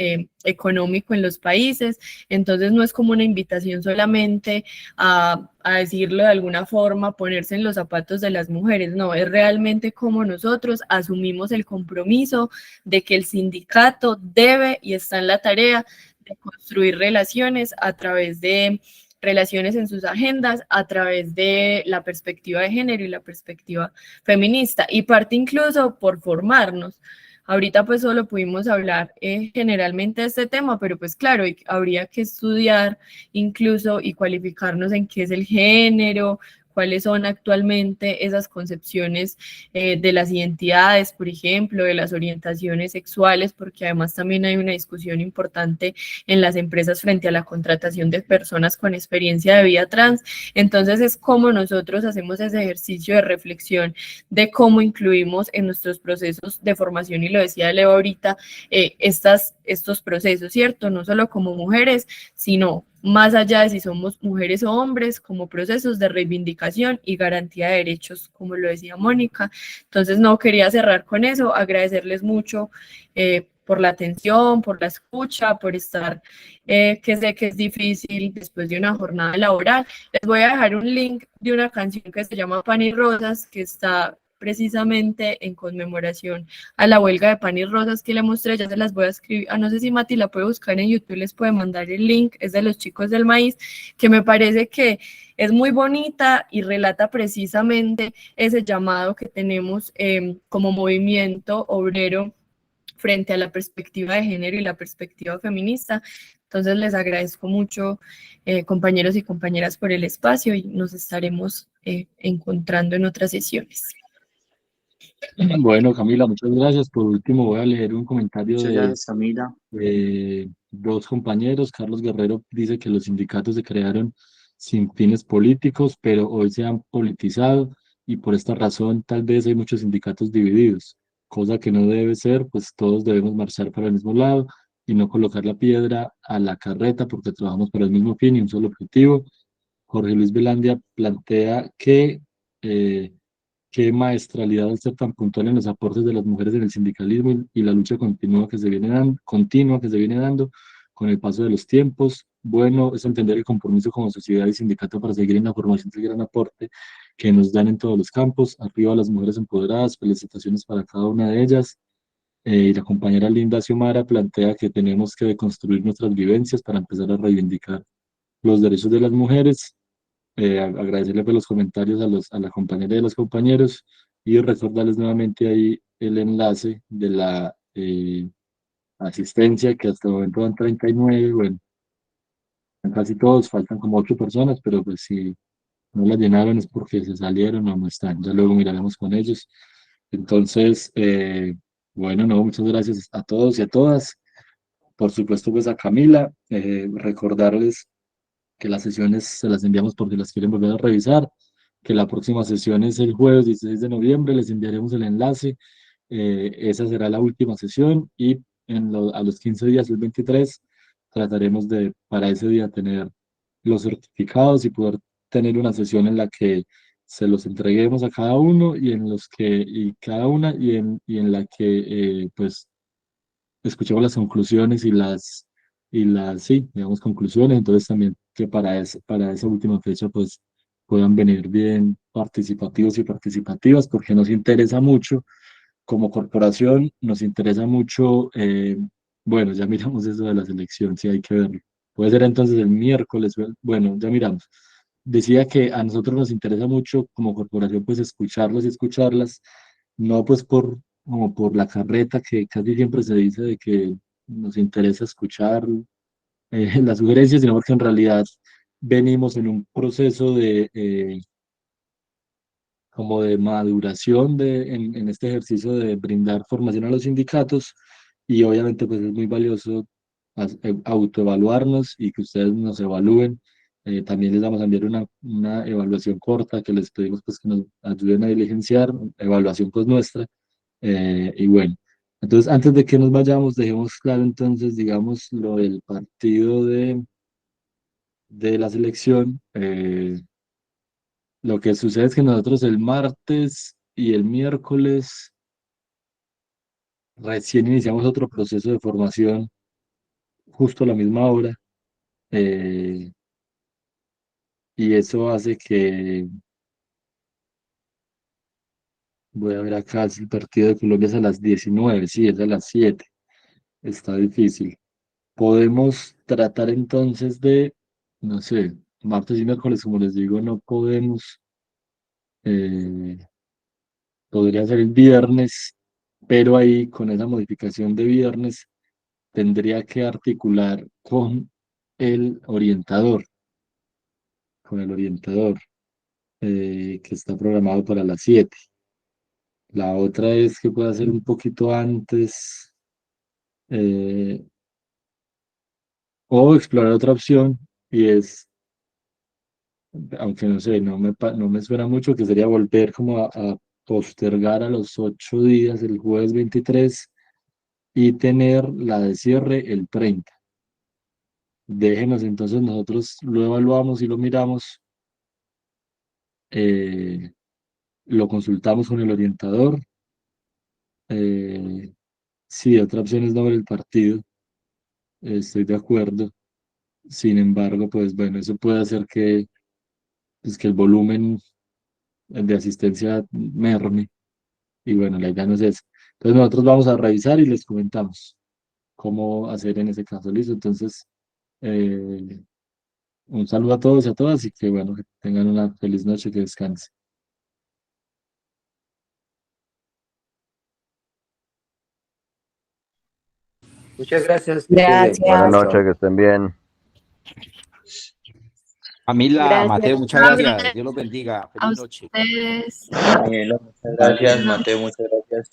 económico en los países. Entonces no es como una invitación solamente a decirlo de alguna forma, ponerse en los zapatos de las mujeres, no, es realmente como nosotros asumimos el compromiso de que el sindicato debe y está en la tarea de construir relaciones a través de relaciones en sus agendas, a través de la perspectiva de género y la perspectiva feminista, y parte incluso por formarnos. Ahorita pues solo pudimos hablar generalmente de este tema, pero pues claro, habría que estudiar incluso y cualificarnos en qué es el género, cuáles son actualmente esas concepciones de las identidades, por ejemplo, de las orientaciones sexuales, porque además también hay una discusión importante en las empresas frente a la contratación de personas con experiencia de vida trans. Entonces es como nosotros hacemos ese ejercicio de reflexión de cómo incluimos en nuestros procesos de formación, y lo decía Leo ahorita, estos procesos, ¿cierto? No solo como mujeres, sino más allá de si somos mujeres o hombres, como procesos de reivindicación y garantía de derechos, como lo decía Mónica. Entonces, no quería cerrar con eso, agradecerles mucho por la atención, por la escucha, por estar, que sé que es difícil después de una jornada laboral. Les voy a dejar un link de una canción que se llama Pan y Rosas, que está precisamente en conmemoración a la huelga de pan y rosas que le mostré. Ya se las voy a escribir, no sé si Mati la puede buscar en YouTube, les puede mandar el link, es de Los Chicos del Maíz, que me parece que es muy bonita y relata precisamente ese llamado que tenemos como movimiento obrero frente a la perspectiva de género y la perspectiva feminista. Entonces les agradezco mucho, compañeros y compañeras, por el espacio, y nos estaremos encontrando en otras sesiones. Bueno, Camila, muchas gracias. Por último, voy a leer un comentario Muchas gracias, Camila. de dos compañeros. Carlos Guerrero dice que los sindicatos se crearon sin fines políticos, pero hoy se han politizado y por esta razón tal vez hay muchos sindicatos divididos, cosa que no debe ser, pues todos debemos marchar para el mismo lado y no colocar la piedra a la carreta porque trabajamos para el mismo fin y un solo objetivo. Jorge Luis Velandia plantea que qué maestralidad al ser tan puntual en los aportes de las mujeres en el sindicalismo y la lucha continua que se viene dando con el paso de los tiempos. Bueno, es entender el compromiso como sociedad y sindicato para seguir en la formación del gran aporte que nos dan en todos los campos. Arriba las mujeres empoderadas, felicitaciones para cada una de ellas. Y la compañera Linda Xiomara plantea que tenemos que deconstruir nuestras vivencias para empezar a reivindicar los derechos de las mujeres. Agradecerle por los comentarios a la compañera y a los compañeros y recordarles nuevamente ahí el enlace de la asistencia, que hasta el momento van 39, bueno, casi todos, faltan como 8 personas, pero pues si no la llenaron es porque se salieron o no están, ya luego miraremos con ellos. Entonces, bueno, no, muchas gracias a todos y a todas. Por supuesto, pues a Camila, recordarles que las sesiones se las enviamos por si las quieren volver a revisar, que la próxima sesión es el jueves 16 de noviembre, les enviaremos el enlace, esa será la última sesión y a los 15 días, el 23, trataremos de para ese día tener los certificados y poder tener una sesión en la que se los entreguemos a cada uno y en los que, y cada una, y en la que pues escuchemos las conclusiones sí, digamos, conclusiones, entonces también que para esa última fecha, pues, puedan venir bien participativos y participativas, porque nos interesa mucho, como corporación, nos interesa mucho, bueno, ya miramos eso de la selección, sí hay que verlo. Puede ser entonces el miércoles, bueno, ya miramos. Decía que a nosotros nos interesa mucho como corporación, pues, escucharlos y escucharlas, no pues como por la carreta que casi siempre se dice de que nos interesa escuchar las sugerencias, sino porque en realidad venimos en un proceso de como de maduración en este ejercicio de brindar formación a los sindicatos y obviamente pues es muy valioso autoevaluarnos y que ustedes nos evalúen. También les vamos a enviar una evaluación corta que les pedimos pues que nos ayuden a diligenciar, evaluación pues nuestra. Y bueno, entonces antes de que nos vayamos, dejemos claro entonces, digamos, lo del partido de la selección. Lo que sucede es que nosotros el martes y el miércoles recién iniciamos otro proceso de formación justo a la misma hora. eh, y eso hace que, voy a ver acá, si el partido de Colombia es a las 19, sí, es a las 7. Está difícil. Podemos tratar entonces de, no sé, martes y miércoles, como les digo, no podemos, eh, podría ser el viernes, pero ahí con esa modificación de viernes tendría que articular el orientador, con el orientador que está programado para las 7. La otra es que pueda ser un poquito antes eh, o explorar otra opción y es aunque no sé, no me suena mucho, que sería volver como a postergar a los 8 días el jueves 23 y tener la de cierre el 30. Déjenos entonces, nosotros lo evaluamos y lo miramos, eh, lo consultamos con el orientador. Si otra opción es no ver el partido, estoy de acuerdo. Sin embargo, pues bueno, eso puede hacer pues, que el volumen de asistencia merme. Y bueno, la idea no es esa. Entonces nosotros vamos a revisar y les comentamos cómo hacer en ese caso. Listo. Entonces, eh, un saludo a todos y a todas y que bueno, que tengan una feliz noche, que descansen. Muchas gracias. Gracias. Buenas noches, que estén bien. Camila, Gracias. Mateo, muchas gracias. Dios los bendiga. A Feliz noche. ustedes. Muchas gracias, Mateo, muchas gracias.